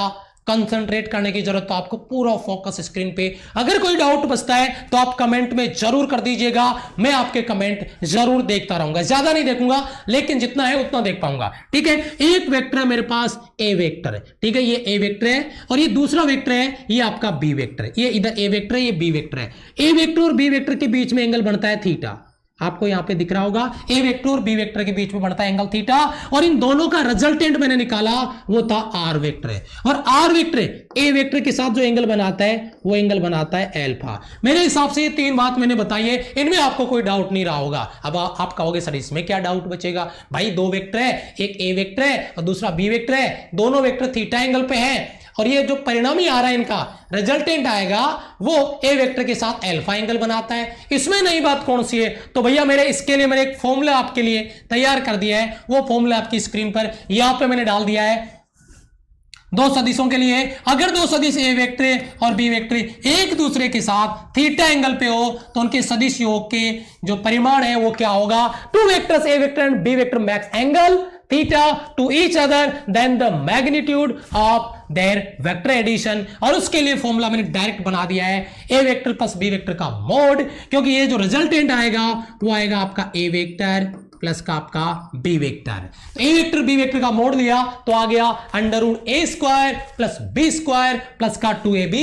कंसंट्रेट करने की जरूरत, तो आपको पूरा फोकस स्क्रीन पे। अगर कोई डाउट बचता है तो आप कमेंट में जरूर कर दीजिएगा, मैं आपके कमेंट जरूर देखता रहूंगा, ज्यादा नहीं देखूंगा लेकिन जितना है उतना देख पाऊंगा। ठीक है, एक वेक्टर है मेरे पास ए वेक्टर है, ठीक है, ये ए वेक्टर है, और ये दूसरा वेक्टर है ये आपका बी वेक्टर है। ये इधर ए वेक्टर है, ये बी वेक्टर है। ए वेक्टर और बी वेक्टर के बीच में एंगल बनता है थीटा, आपको यहां पे दिख रहा होगा, ए वेक्टर और बी वेक्टर के बीच में बनता है एंगल थीटा, और इन दोनों का रिजल्टेंट मैंने निकाला वो था आर वेक्टर है, और आर वेक्टर ए वेक्टर के साथ जो एंगल बनाता है वो एंगल बनाता है एल्फा। मेरे हिसाब से ये तीन बात मैंने बताई है, इनमें आपको कोई डाउट नहीं रहा होगा। अब आप कहोगे सर इसमें क्या डाउट बचेगा, भाई दो वेक्टर है, एक ए वेक्टर है और दूसरा बी वेक्टर है, दोनों वेक्टर थीटा एंगल पे है, और ये जो परिणामी आ रहा है इनका रिजल्टेंट आएगा वो ए वेक्टर के साथ अल्फा एंगल बनाता है, इसमें नई बात कौन सी है। तो भैया मेरे इसके लिए मैंने एक फॉर्मूला आपके लिए तैयार कर दिया है, वो फॉर्मूला आपकी स्क्रीन पर यहां पे मैंने डाल दिया है दो सदिशों के लिए। अगर दो सदिश ए वेक्टर और बी वेक्टर एक दूसरे के साथ थीटा एंगल पे हो तो उनके सदिश योग के जो परिमाण है वो क्या होगा, two vectors A vector and B vector makes angle theta to each other than the magnitude of their vector addition। और उसके लिए फॉर्मूला मैंने डायरेक्ट बना दिया है A vector plus B vector का मोड, क्योंकि ये जो रिजल्टेंट आएगा वो आएगा आपका ए वेक्टर प्लस का आपका B vector. A vector B vector का मोड लिया तो आ गया under root A square plus B square plus का 2ab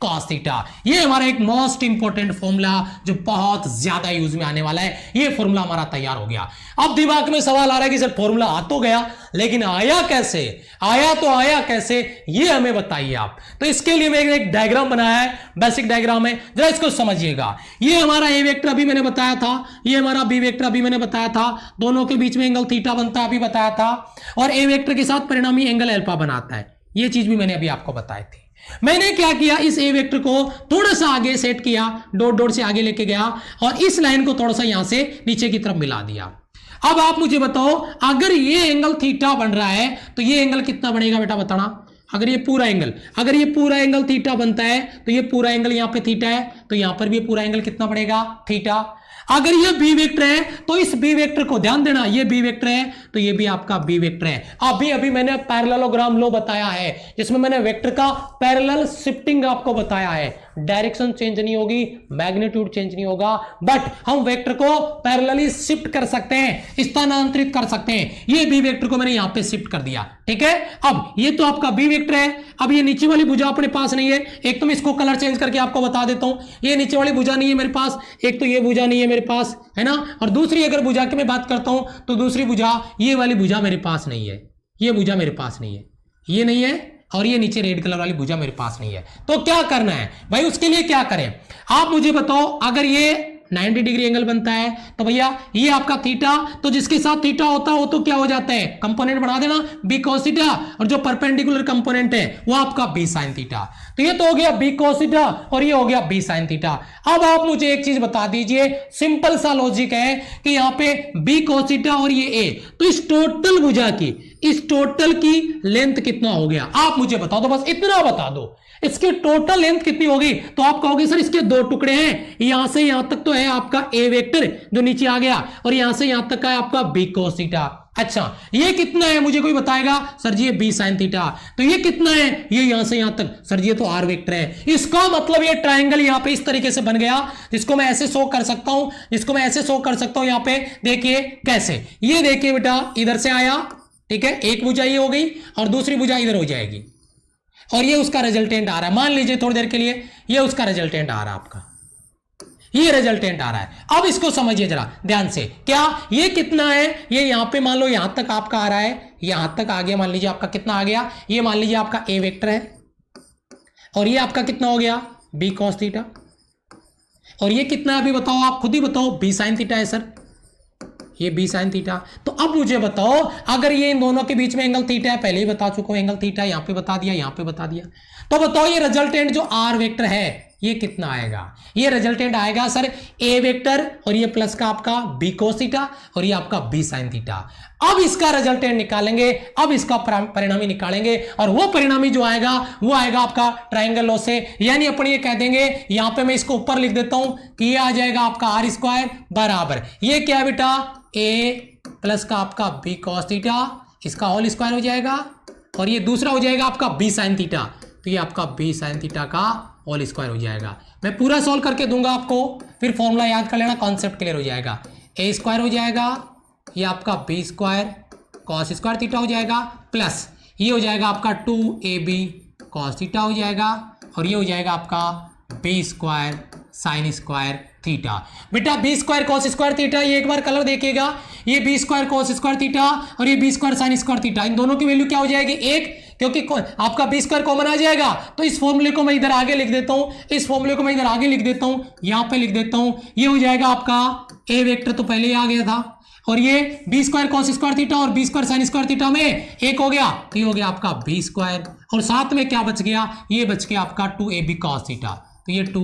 cos थीटा। ये हमारा एक मोस्ट इंपॉर्टेंट फॉर्मूला जो बहुत ज्यादा यूज में आने वाला है, ये फॉर्मूला हमारा तैयार हो गया। अब दिमाग में सवाल आ रहा है कि सर फॉर्मूला आ तो गया लेकिन आया कैसे, आया तो आया कैसे, ये हमें बताइए आप। तो इसके लिए मैंने एक डायग्राम बनाया है, बेसिक डायग्राम है, जरा इसको समझिएगा। ये हमारा ए वेक्टर अभी मैंने बताया था, ये हमारा बी वेक्टर अभी मैंने बताया था, दोनों के बीच में एंगल थीटा बनता है अभी बताया था, और ए वेक्टर के साथ परिणामी एंगल अल्फा बनाता है, ये चीज भी मैंने अभी आपको बताई थी। मैंने क्या किया, इस ए वेक्टर को थोड़ा सा आगे सेट किया, डॉट डॉट से आगे लेके गया, और इस लाइन को थोड़ा सा यहां से नीचे की तरफ मिला दिया। अब आप मुझे बताओ अगर ये एंगल थीटा बन रहा है तो ये एंगल कितना बनेगा बेटा बताना। अगर ये पूरा एंगल थीटा बनता है तो ये पूरा एंगल यहां पे थीटा है, तो यहां पर भी पूरा एंगल कितना पड़ेगा, थीटा। अगर ये बी वेक्टर है तो इस बी वेक्टर को ध्यान देना, ये बी वेक्टर है तो ये भी आपका बी वेक्टर है। अभी मैंने पैरेललोग्राम लॉ बताया है जिसमें मैंने वेक्टर का पैरेलल शिफ्टिंग आपको बताया है, डायरेक्शन चेंज नहीं होगी, मैग्नीट्यूड चेंज नहीं होगा, बट हम वेक्टर को पैरेलली शिफ्ट कर सकते हैं, स्थानांतरित कर सकते हैं। ये बी वेक्टर को मैंने यहां पे शिफ्ट कर दिया, ठीक है। अब ये तो आपका बी वेक्टर है, अब ये नीचे वाली भुजा अपने पास नहीं है, एक तो मैं इसको कलर चेंज करके आपको बता देता हूं, ये नीचे वाली भुजा नहीं है मेरे पास, एक तो ये भुजा नहीं है मेरे पास, है ना, और दूसरी अगर भुजा की मैं बात करता हूं तो दूसरी भुजा, ये वाली भुजा मेरे पास नहीं है, ये भुजा मेरे पास नहीं है, ये नहीं है, और ये नीचे रेड कलर वाली भुजा मेरे पास नहीं है। तो क्या करना है भाई, उसके लिए क्या करें आप मुझे बताओ। अगर ये 90 डिग्री एंगल बनता है तो भैया ये आपका थीटा, तो जिसके साथ थीटा होता है वो तो क्या हो जाता है, कंपोनेंट बना देना बी cos थीटा, और जो परपेंडिकुलर कंपोनेंट है वो आपका बी sin थीटा। तो ये तो हो गया बी cos थीटा और ये हो गया बी sin थीटा। अब आप मुझे एक चीज बता दीजिए, सिंपल सा लॉजिक है कि यहाँ पे बी cos थीटा और ये ए, तो इस टोटल भुजा की, इस टोटल की लेंथ कितना हो गया आप मुझे बता दो, बस इतना बता दो, इसकी टोटल लेंथ कितनी होगी। तो आप कहोगे सर इसके दो टुकड़े हैं, यहां से यहां तक तो है आपका ए वेक्टर जो नीचे आ गया, और यहां से यहां तक का है आपका बी cos थीटा। अच्छा ये कितना है मुझे कोई बताएगा, सर जी ये बी sin थीटा। तो ये कितना है, ये यहां से यहां तक, सर जी ये तो आर वेक्टर है। इसका मतलब ये ट्राइंगल यहां पे इस तरीके से बन गया, जिसको मैं ऐसे शो कर सकता हूं, जिसको मैं ऐसे शो कर सकता हूं। यहां पे देखिए कैसे, ये देखिए बेटा इधर से आया, ठीक है, एक भुजा ये हो गई और दूसरी भुजा इधर हो जाएगी, और ये उसका रिजल्टेंट आ रहा है। मान लीजिए थोड़ी देर के लिए ये उसका रिजल्टेंट आ रहा है, आपका ये रिजल्टेंट आ रहा है। अब इसको समझिए जरा ध्यान से, क्या ये कितना है, ये यहां पे मान लो यहां तक आपका आ रहा है, यहां तक आ गया, मान लीजिए आपका कितना आ गया, ये मान लीजिए आपका ए वेक्टर है, और ये आपका कितना हो गया बी cos थीटा, और ये कितना है अभी बताओ, आप खुद ही बताओ, बी sin थीटा है सर, ये बी साइन थीटा। तो अब मुझे बताओ, अगर ये इन दोनों के बीच में एंगल थीटा है, पहले ही बता चुका हूं एंगल थीटा, यहां पे बता दिया, यहां पे बता दिया, तो बताओ ये रिजल्टेंट जो आर वेक्टर है ये कितना आएगा? ये रिजल्टेंट आएगा सर ए वेक्टर और ये प्लस का आपका बी कोस थीटा और ये आपका बी साइन थीटा। अब इसका रिजल्टेंट निकालेंगे, अब इसका परिणामी निकालेंगे और वो परिणामी जो आएगा वो आएगा आपका ट्राइंगल लॉ से, यानी अपन ये कह देंगे, यहां पे मैं इसको ऊपर लिख देता हूं कि ये आ जाएगा आपका आर स्क्वायर बराबर ये क्या है बेटा, ए प्लस का आपका बी कॉस थीटा, इसका होल स्क्वायर हो जाएगा और ये दूसरा हो जाएगा आपका बी साइन थीटा, तो ये आपका बी साइन थीटा का होल स्क्वायर हो जाएगा। मैं पूरा सॉल्व करके दूंगा आपको, फिर फॉर्मूला याद कर लेना, कॉन्सेप्ट क्लियर हो जाएगा। ए स्क्वायर हो जाएगा, ये आपका B square cos square theta हो जाएगा, प्लस ये हो जाएगा आपका 2ab कॉस थीटा हो जाएगा और ये हो जाएगा आपका B square sine square theta. बेटा B square cos square theta, ये एक बार कलर देखिएगा, ये B square cos square theta और ये B square sine square theta, इन दोनों की वैल्यू क्या हो जाएगी? एक, क्योंकि आपका बी स्क्वायर कॉमन आ जाएगा, तो इस फॉर्मूले को मैं इधर आगे लिख देता हूं, इस फॉर्मूले को मैं इधर आगे लिख देता हूं, यहां पे लिख देता हूं, ये हो जाएगा आपका ए वेक्टर तो पहले ही आ गया था और ये B square cos square theta और B square sine square theta में एक हो गया, तो ये हो गया आपका बी स्क्वायर और साथ में क्या बच गया? ये बच गया आपका 2ab कॉस थीटा, तो ये 2,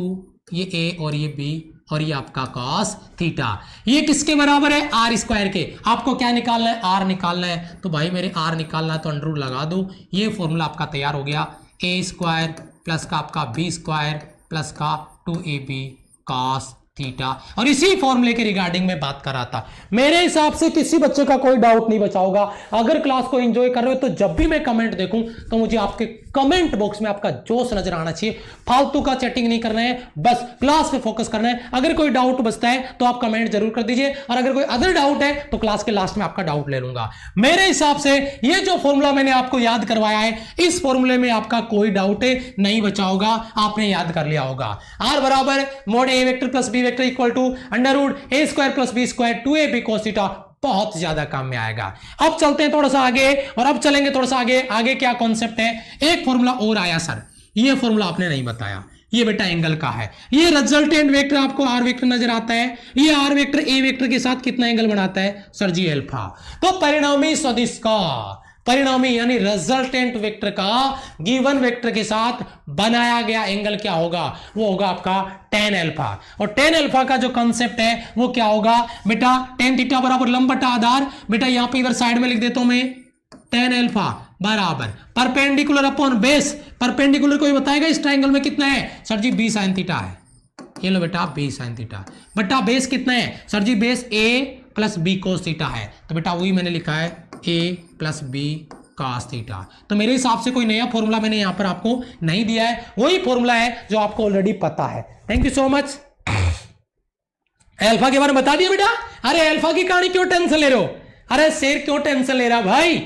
ये ए और ये बी और ये आपका cos थीटा, ये किसके बराबर है? आर स्क्वायर के। आपको क्या निकालना है? आर निकालना है, तो भाई मेरे आर निकालना है तो अंडर रूट लगा दो, ये फॉर्मूला आपका तैयार हो गया, ए स्क्वायर प्लस का आपका बी स्क्वायर प्लस का 2ab cos थीटा। और इसी फॉर्मूले के रिगार्डिंग में बात कर रहा था। मेरे हिसाब से किसी बच्चे का कोई डाउट नहीं बचा होगा। अगर क्लास को एंजॉय कर रहे हो तो जब भी मैं कमेंट देखूं तो मुझे आपके कमेंट बॉक्स में आपका जोश नजर आना चाहिए। फालतू का चैटिंग नहीं करना है, बस क्लास पे फोकस करना है। अगर कोई डाउट बचता है तो आप कमेंट जरूर कर दीजिए, और अगर कोई अदर डाउट है तो क्लास के लास्ट में आपका डाउट ले लूंगा। मेरे हिसाब से ये जो फॉर्मूला मैंने आपको याद करवाया है, इस फॉर्मूले में आपका कोई डाउट नहीं बचा होगा, आपने याद कर लिया होगा। आर बराबर mod A vector plus B vector equal to under root A square plus B square 2ab cos theta, बहुत ज्यादा काम में आएगा। अब चलते हैं थोड़ा सा आगे, और अब चलेंगे थोड़ा सा आगे। आगे क्या कॉन्सेप्ट है? एक फॉर्मूला और आया सर, ये फॉर्मूला आपने नहीं बताया, ये बेटा एंगल का है। ये रिजल्टेंट वेक्टर आपको आर वेक्टर नजर आता है, ये आर वेक्टर ए वेक्टर के साथ कितना एंगल बनाता है? सर जी अल्फा। तो परिणामी सदिश का, परिणामी यानी रिजल्टेंट वेक्टर का गिवन वेक्टर के साथ बनाया गया एंगल क्या होगा? वो होगा आपका tan अल्फा। और tan अल्फा का जो कांसेप्ट है वो क्या होगा बेटा? tan थीटा बराबर लंब बटा आधार। बेटा यहां पे इधर साइड में लिख देता हूं मैं, tan अल्फा बराबर परपेंडिकुलर अपॉन बेस। परपेंडिकुलर कोई बताएगा इस ट्रायंगल में कितना है? सर जी b sin थीटा है। ये लो बेटा b sin थीटा। बेटा बेस कितना है? सर जी base a plus b cos theta है। तो बेटा वही मैंने लिखा है a plus b cos theta. तो मेरे हिसाब से कोई नया फॉर्मूला मैंने यहां पर आपको नहीं दिया है, वही फॉर्मूला है जो आपको ऑलरेडी पता है। Thank you so much. Alpha के बारे में बता दिया बेटा। अरे अल्फा की कहानी क्यों टेंशन ले रहे हो? अरे शेर क्यों टेंशन ले रहा भाई?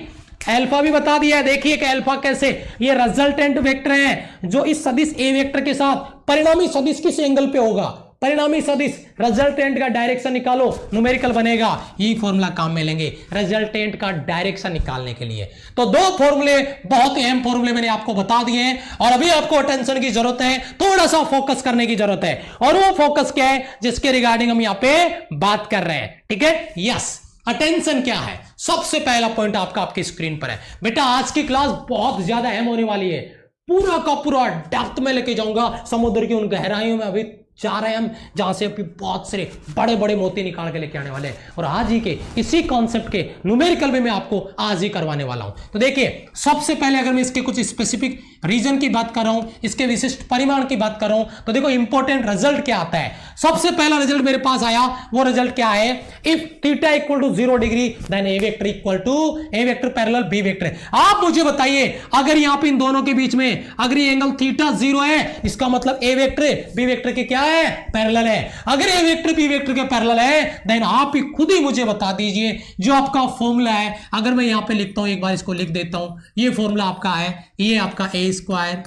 अल्फा भी बता दिया है। देखिए कि अल्फा कैसे, ये रिजल्टेंट वेक्टर है जो इस सदिश ए वेक्टर के साथ परिणामी सदिश किस एंगल पे होगा? परिणामी सदिश रिजल्टेंट का डायरेक्शन निकालो, न्यूमेरिकल बनेगा। यही फॉर्मूला काम में लेंगे रिजल्टेंट का डायरेक्शन निकालने के लिए। तो दो फॉर्मूले, बहुत अहम फॉर्मूले मैंने आपको बता दिए हैं, और अभी आपको अटेंशन की जरूरत है, थोड़ा सा फोकस करने की जरूरत है। और वो फोकस क्या है जिसके रिगार्डिंग हम यहाँ पे बात कर रहे हैं? ठीक है, यस। अटेंशन क्या है? सबसे पहला पॉइंट आपकी स्क्रीन पर है बेटा। आज की क्लास बहुत ज्यादा अहम होने वाली है, पूरा का पूरा डेप्थ में लेके जाऊंगा, समुद्र की उन गहराइयों में अभी जा रहे हैं हम, जहां से अभी बहुत सारे बड़े बड़े मोती निकाल के लेके आने वाले हैं, और आज ही के इसी कॉन्सेप्ट के न्यूमेरिकल में मैं आपको आज ही करवाने वाला हूं। तो देखिए, सबसे पहले अगर मैं इसके कुछ स्पेसिफिक रीजन की बात कर रहा हूं, इसके विशिष्ट परिमाण की बात कर रहा हूं, तो देखो इंपॉर्टेंट रिजल्ट क्या आता है। सबसे पहला रिजल्ट मेरे पास आया, वो रिजल्ट क्या है? If theta equal to 0 degree then A vector equal to A vector parallel B vector. आप मुझे बताइए, अगर यहां पे इन दोनों के बीच में अगर ये एंगल थीटा 0 है, इसका मतलब ए वेक्टर बी वेक्टर के क्या है? पैरेलल है। अगर ए वेक्टर बी वेक्टर के पैरेलल है देन आप ही खुद ही मुझे बता दीजिए जो आपका फॉर्मूला है। अगर मैं यहां पे लिखता हूं, एक बार इसको लिख देता हूं, ये फॉर्मूला आपका है, ये आपका ए स्क्वायर,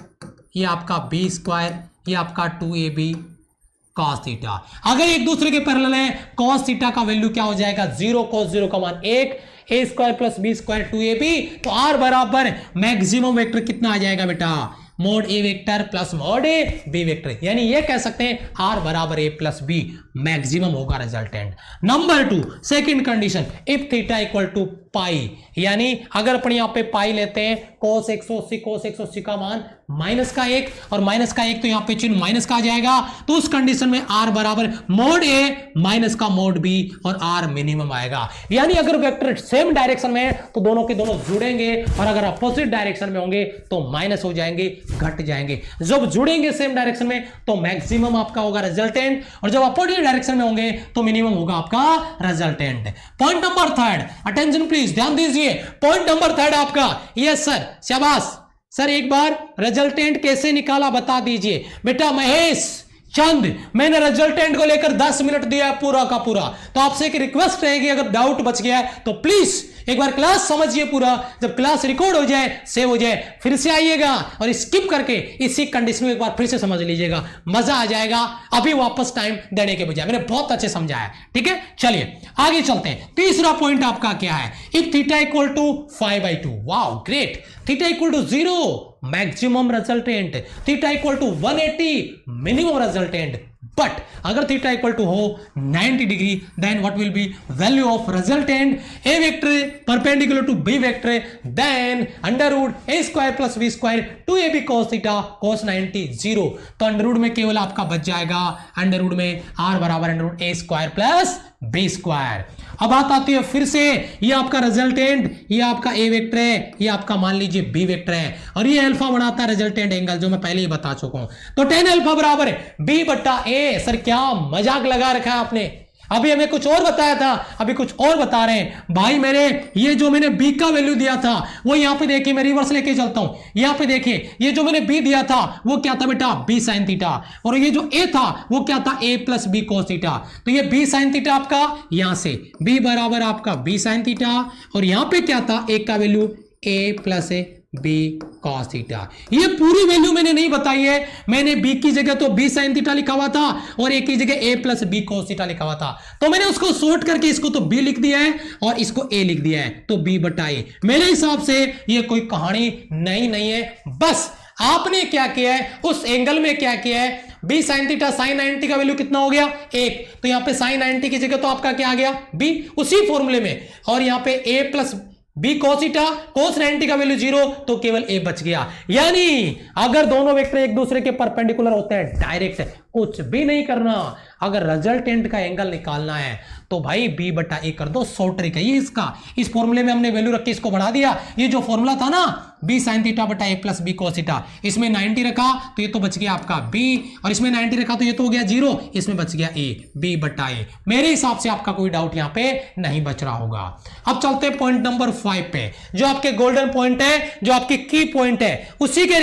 ये आपका बी स्क्वायर, ये आपका 2ab cos थीटा। अगर एक दूसरे के पैरेलल है, cos थीटा का वैल्यू क्या हो जाएगा? 0 cos 0 का मान 1, A square plus B square 2ab। तो आर बराबर मैक्सिमम वेक्टर कितना आ जाएगा बेटा? Mod A vector plus mod A B vector, यानी ये कह सकते हैं आर बराबर ए प्लस बी मैक्सिमम होगा resultant. Number 2 second condition, if theta equal to pi, यानी अगर अपन यहां पे पाई लेते हैं cos 180 का मान माइनस का 1 और माइनस का 1 तो यहां पे चिन्ह माइनस का आ जाएगा, तो उस कंडीशन में आर बराबर मोड ए माइनस का मोड बी और आर मिनिमम आएगा। यानी अगर वेक्टर सेम डायरेक्शन में है तो दोनों के दोनों जुड़ेंगे, और अगर अपोजिट डायरेक्शन में होंगे तो माइनस हो जाएंगे, घट जाएंगे। जब जुड़ेंगे सेम डायरेक्शन में तो मैक्सिमम आपका होगा रिजल्टेंट, और जब अपोजिट डायरेक्शन में होंगे तो मिनिमम होगा आपका resultant. Point number 3, attention please, ध्यान दीजिए। पॉइंट नंबर 3 आपका, यस सर, शाबाश सर, एक बार रिजल्टेंट कैसे निकाला बता दीजिए। बेटा महेश चंद, मैंने रिजल्टेंट को लेकर 10 मिनट दिया है पूरा का पूरा, तो आपसे एक रिक्वेस्ट रहेगी, अगर डाउट बच गया है तो प्लीज एक बार क्लास समझिए पूरा। जब क्लास रिकॉर्ड हो जाए, सेव हो जाए, फिर से आइएगा और स्किप करके इसी कंडीशन में एक बार फिर से समझ लीजिएगा, मजा आ जाएगा। अभी वापस टाइम देने के बजाय मैंने बहुत अच्छे समझाया, ठीक है। चलिए आगे चलते हैं। तीसरा पॉइंट आपका क्या है, if theta equal to 5/2, wow great, theta equal to 0 maximum resultant, theta equal to 180 minimum resultant. But अगर थीटा इक्वल टू हो 90 degree, then what will be value of resultant A vector perpendicular to B vector, then under root A square plus B square two A B cos theta cos 90 0। तो under root में केवल आपका बच जाएगा under root में are बराबर under root A square plus B square. अब बात आती है फिर से, ये आपका रिजल्टेंट, ये आपका ए वेक्टर है, ये आपका मान लीजिए बी वेक्टर है, और ये अल्फा बनाता है रिजल्टेंट एंगल, जो मैं पहले ही बता चुका हूं। तो tan अल्फा बराबर बी बट्टा ए। सर क्या मजाक लगा रखा है आपने, अभी हमें कुछ और बताया था, अभी कुछ और बता रहे हैं भाई मेरे। ये जो मैंने बी का वैल्यू दिया था वो यहां पे देखिए, मैं रिवर्स लेके चलता हूं, यहां पे देखिए, ये जो मैंने बी दिया था वो क्या था बेटा, बी साइन थीटा, और ये जो ए था वो क्या था, ए प्लस बी कोस थीटा। तो ये बी साइन थीटा आपका, यहां से बी बराबर आपका बी साइन थीटा, और यहां पे क्या था, ए का वैल्यू ए प्लस बी कॉस थीटा। ये पूरी वैल्यू मैंने नहीं बताई है, मैंने बी की जगह तो बी साइन थीटा लिखा हुआ था और ए की जगह ए प्लस बी कॉस थीटा लिखा हुआ था, तो मैंने उसको शॉर्ट करके इसको तो बी लिख दिया है और इसको ए लिख दिया है, तो बी बटा ए। मेरे हिसाब से ये कोई कहानी नहीं है, बस आपने क्या किया है, उस एंगल में क्या किया है, बी साइन थीटा, साइन 90 का वैल्यू कितना हो गया 1, तो यहां पे साइन 90 की जगह तो आपका क्या आ गया बी, उसी फॉर्मूले में, और यहां पे A plus B cos theta, cos 90 का वैल्यू 0, तो केवल ए बच गया। यानी अगर दोनों वेक्टर एक दूसरे के परपेंडिकुलर होते हैं, डायरेक्ट कुछ भी नहीं करना, अगर रिजल्टेंट का एंगल निकालना है तो भाई बी बटा ए कर दो, शॉर्ट ट्रिक है ये इसका। इस फॉर्मूले में हमने वैल्यू रख के इसको बढ़ा दिया, ये जो फॉर्मूला था ना बी साइन थीटा बटा ए प्लस बी cos थीटा, इसमें 90 रखा तो ये तो बच गया आपका बी, और इसमें 90 रखा तो ये तो हो गया 0, इसमें बच गया ए, बी बटा ए। मेरे हिसाब से आपका कोई डाउट यहां पे नहीं बच रहा होगा। अब चलते हैं पॉइंट नंबर 5 पे, जो आपके गोल्डन पॉइंट है, जो आपके की पॉइंट है, उसी के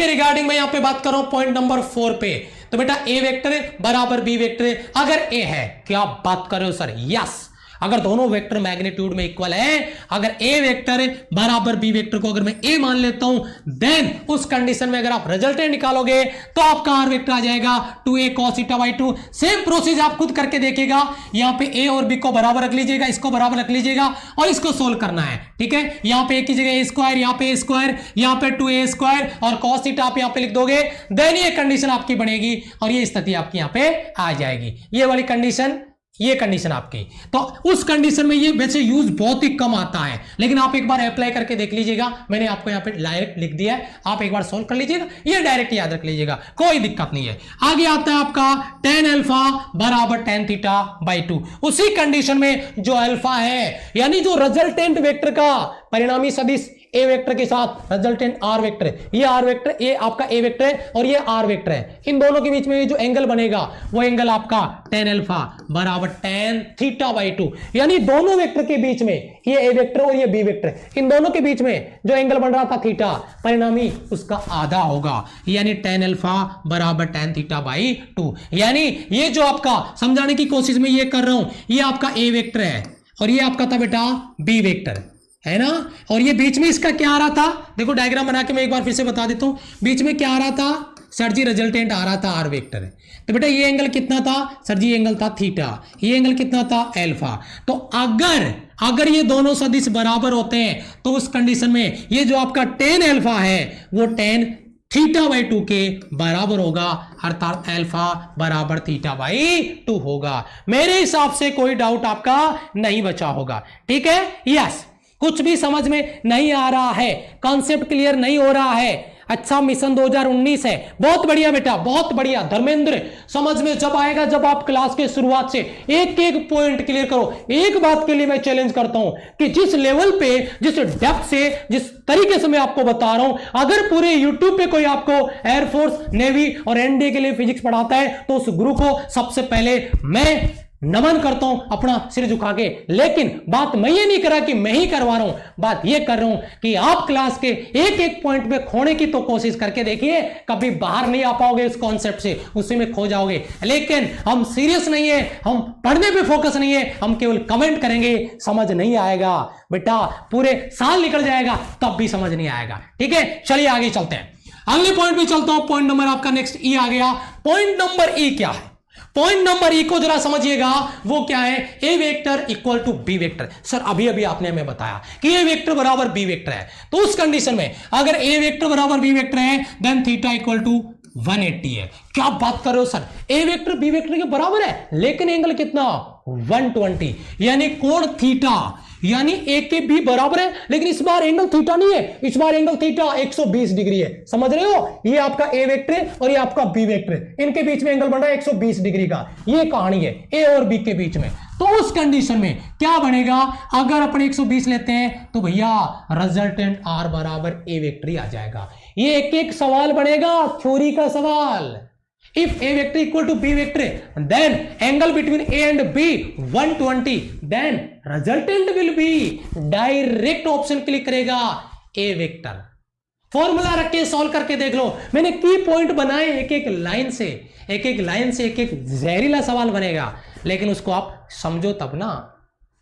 रिगार्डिंग मैं यहां पे बात कर रहा हूं पॉइंट नंबर 4 पे। तो बेटा ए वेक्टर बराबर बी वेक्टर, अगर ए है, क्या आप बात कर रहे हो सर, यस, अगर दोनों वेक्टर मैग्नीट्यूड में इक्वल है, अगर ए वेक्टर बराबर बी वेक्टर को अगर मैं ए मान लेता हूं, देन उस कंडीशन में अगर आप रिजल्टेंट निकालोगे तो आपका आर वेक्टर आ जाएगा 2a cos theta by 2। Same process आप खुद करके देखिएगा, यहां पे ए और बी को बराबर रख लीजिएगा, इसको बराबर रख लीजिएगा और इसको सोल्व करना है, ठीक है। यहां पे ए की जगह ए स्क्वायर, यहां पे ए स्क्वायर, यहां पे 2a स्क्वायर और cos थीटा आप यहां पे लिख दोगे, देन ये कंडीशन आपकी बनेगी और ये स्थिति आपकी यहां पे आ जाएगी, ये वाली कंडीशन, ये कंडीशन आपकी। तो उस कंडीशन में ये वैसे यूज बहुत ही कम आता है, लेकिन आप एक बार अप्लाई करके देख लीजिएगा, मैंने आपको यहाँ पे डायरेक्ट लिख दिया है, आप एक बार सोल्व कर लीजिएगा, ये डायरेक्ट याद रख लीजिएगा, कोई दिक्कत नहीं है। आगे आता है आपका tan अल्फा बराबर tan थीटा बाई 2। उसी कंडीशन में जो अल्फा है, यानी जो रिजल्टेंट वेक्टर का परिणामी सदिश ए वेक्टर के साथ रिजल्टेंट आर वेक्टर, ये आर वेक्टर, ये आपका ए वेक्टर है और ये आर वेक्टर है, इन दोनों के बीच में ये जो एंगल बनेगा वो एंगल आपका tan अल्फा बराबर tan थीटा बाई 2। यानी दोनों वेक्टर के बीच में, ये ए वेक्टर और ये बी वेक्टर, इन दोनों के बीच में जो एंगल बन रहा था थीटा, परिणामी उसका आधा होगा, यानी tan अल्फा बराबर tan थीटा बाई 2। यानी ये जो आपका समझाने की कोशिश में ये कर रहा हूं, ये आपका ए वेक्टर है और ये आपका था बेटा बी वेक्टर, है ना, और ये बीच में इसका क्या आ रहा था, देखो डायग्राम बना के मैं एक बार फिर से बता देता हूं, बीच में क्या आ रहा था सर जी, रिजल्टेंट आ रहा था आर वेक्टर। तो बेटा ये एंगल कितना था सर जी, एंगल था थीटा, ये एंगल कितना था अल्फा। तो अगर ये दोनों सदिश बराबर होते हैं तो उस कंडीशन में ये जो आपका tan अल्फा है वो tan थीटा बाई 2 के बराबर होगा, अर्थात अल्फा बराबर थीटा बाई 2 होगा। मेरे हिसाब से कोई डाउट आपका नहीं बचा होगा। ठीक है, यस। कुछ भी समझ में नहीं आ रहा है, कॉन्सेप्ट क्लियर नहीं हो रहा है, अच्छा मिशन 2019 है, बहुत बढ़िया बेटा, बहुत बढ़िया धर्मेंद्र। समझ में जब आएगा जब आप क्लास के शुरुआत से एक एक पॉइंट क्लियर करो। एक बात के लिए मैं चैलेंज करता हूं कि जिस लेवल पे, जिस डेप्थ से, जिस तरीके से मैं आपको बता रहा हूं, अगर पूरे यूट्यूब पे कोई आपको एयरफोर्स, नेवी और एनडीए के लिए फिजिक्स पढ़ाता है तो उस गुरु को सबसे पहले मैं नमन करता हूं, अपना सिर झुका के। लेकिन बात मैं ये नहीं कर रहा कि मैं ही करवा रहा हूं, बात ये कर रहा हूं कि आप क्लास के एक एक पॉइंट पे खोने की तो कोशिश करके देखिए, कभी बाहर नहीं आ पाओगे इस कॉन्सेप्ट से, उसी में खो जाओगे। लेकिन हम सीरियस नहीं है, हम पढ़ने पे फोकस नहीं है, हम केवल कमेंट करेंगे, समझ नहीं आएगा बेटा, पूरे साल निकल जाएगा तब भी समझ नहीं आएगा। ठीक है, चलिए आगे चलते हैं, अगले पॉइंट पे चलता हूं। पॉइंट नंबर आपका नेक्स्ट ई आ गया। पॉइंट नंबर ई क्या है? पॉइंट नंबर ई को जरा समझिएगा, वो क्या है? A vector equal to B vector. Sir अभी अभी आपने हमें बताया कि ए वेक्टर बराबर बी वेक्टर है, तो उस कंडीशन में अगर ए वेक्टर बराबर बी वेक्टर है देन थीटा इक्वल टू 180 है। क्या बात कर रहे हो sir, A vector B vector के बराबर है लेकिन एंगल कितना? 120, यानी कोण थीटा, यानी ए के बी बराबर है, लेकिन इस बार एंगल थीटा नहीं है, इस बार एंगल थीटा 120 डिग्री है। समझ रहे हो, ये आपका ए वेक्टर है और ये आपका बी वेक्टर है, इनके बीच में एंगल बन रहा है 120 डिग्री का। ये कहानी है ए और बी के बीच में। तो उस कंडीशन में क्या बनेगा? अगर अपन 120 लेते हैं तो भैया रिजल्टेंट आर बराबर ए वेक्टर ही आ जाएगा। ये एक एक सवाल बनेगा, थ्योरी का सवाल। If A vector equal to B vector, then angle between A and B 120, then resultant will be direct option click करेगा A vector। फॉर्मूला रख के सॉल्व करके देख लो, मैंने की पॉइंट बनाए एक एक लाइन से, एक एक लाइन से एक एक जहरीला सवाल बनेगा, लेकिन उसको आप समझो तब ना।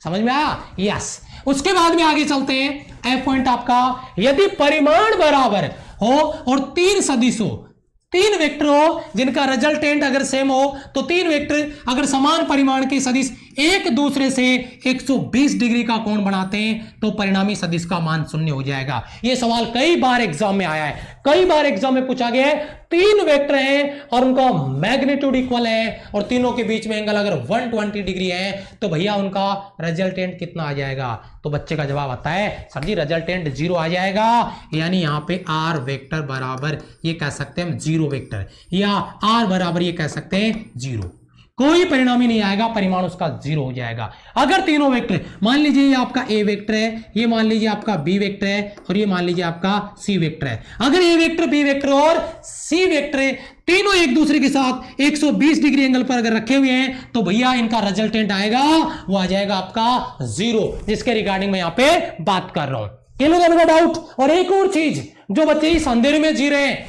समझ में आया? यस। उसके बाद में आगे चलते हैं। F पॉइंट आपका, यदि परिमाण बराबर हो और तीन सदिश हो, तीन वेक्टर हो जिनका रिजल्टेंट अगर सेम हो, तो तीन वेक्टर अगर समान परिमाण के सदिश एक दूसरे से 120 डिग्री का कोण बनाते हैं तो परिणामी सदिश का मान शून्य हो जाएगा। यह सवाल कई बार एग्जाम में आया है, कई बार एग्जाम में पूछा गया है। तीन वेक्टर हैं और उनका मैग्नीट्यूड इक्वल है और तीनों के बीच में एंगल अगर 120 डिग्री है तो भैया उनका रिजल्टेंट कितना आ जाएगा? तो बच्चे का जवाब आता है सर जी रिजल्टेंट 0 आ जाएगा, यानी यहां पे आर वेक्टर बराबर ये कह सकते हैं 0 वेक्टर, या आर बराबर ये कह सकते हैं 0। कोई परिणामी नहीं आएगा, परिमाण उसका 0 हो जाएगा। अगर तीनों वेक्टर, मान लीजिए ये आपका ए वेक्टर है, ये मान लीजिए आपका बी वेक्टर है और ये मान लीजिए आपका सी वेक्टर है। अगर ए वेक्टर, बी वेक्टर और सी वेक्टर तीनों एक दूसरे के साथ 120 डिग्री एंगल पर अगर रखे हुए हैं तो भैया इनका रिजल्टेंट आएगा, वो आ जाएगा आपका 0, जिसके रिगार्डिंग मैं यहां पे बात कर रहा हूं। Clear doubt? और एक और चीज, जो बच्चे इस अंधेरे में जी रहे हैं,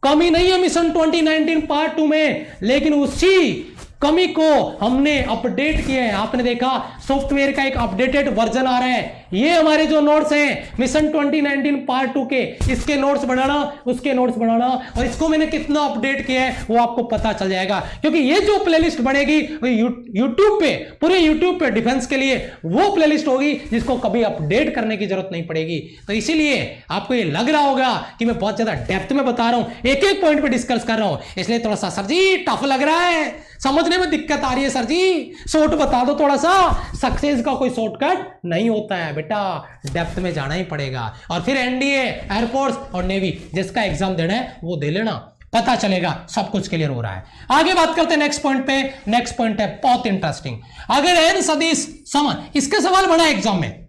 कमी नहीं है मिशन 2019 पार्ट 2 में, लेकिन उसी कमी को हमने अपडेट किया है। आपने देखा सॉफ्टवेयर का एक अपडेटेड वर्जन आ रहा है। ये हमारे जो नोट्स हैं मिशन 2019 पार्ट 2 के, इसके नोट्स बनाना, उसके नोट्स बनाना, और इसको मैंने कितना अपडेट किया है वो आपको पता चल जाएगा। क्योंकि ये जो प्लेलिस्ट बनेगी यूट्यूब पे, पूरे यूट्यूब पे डिफेंस के लिए वो प्लेलिस्ट होगी जिसको कभी अपडेट करने की जरूरत नहीं पड़ेगी। तो इसीलिए आपको ये लग रहा होगा कि मैं बहुत ज्यादा डेप्थ में बता रहा हूं, एक एक पॉइंट पे डिस्कस कर रहा हूं, इसलिए थोड़ा सा सर जी टफ लग रहा है, समझने में दिक्कत आ रही है। सर जी शॉर्ट बता दो थोड़ा सा, सक्सेस का कोई शॉर्टकट नहीं होता है बेटा, डेप्थ में जाना ही पड़ेगा। और फिर एनडीए, एयरफोर्स और नेवी जिसका एग्जाम देना है वो दे लेना, पता चलेगा सब कुछ क्लियर हो रहा है। आगे बात करते हैं नेक्स्ट पॉइंट पे। नेक्स्ट पॉइंट है बहुत इंटरेस्टिंग। अगर एन सदिश समान, इसके सवाल बड़ा एग्जाम में,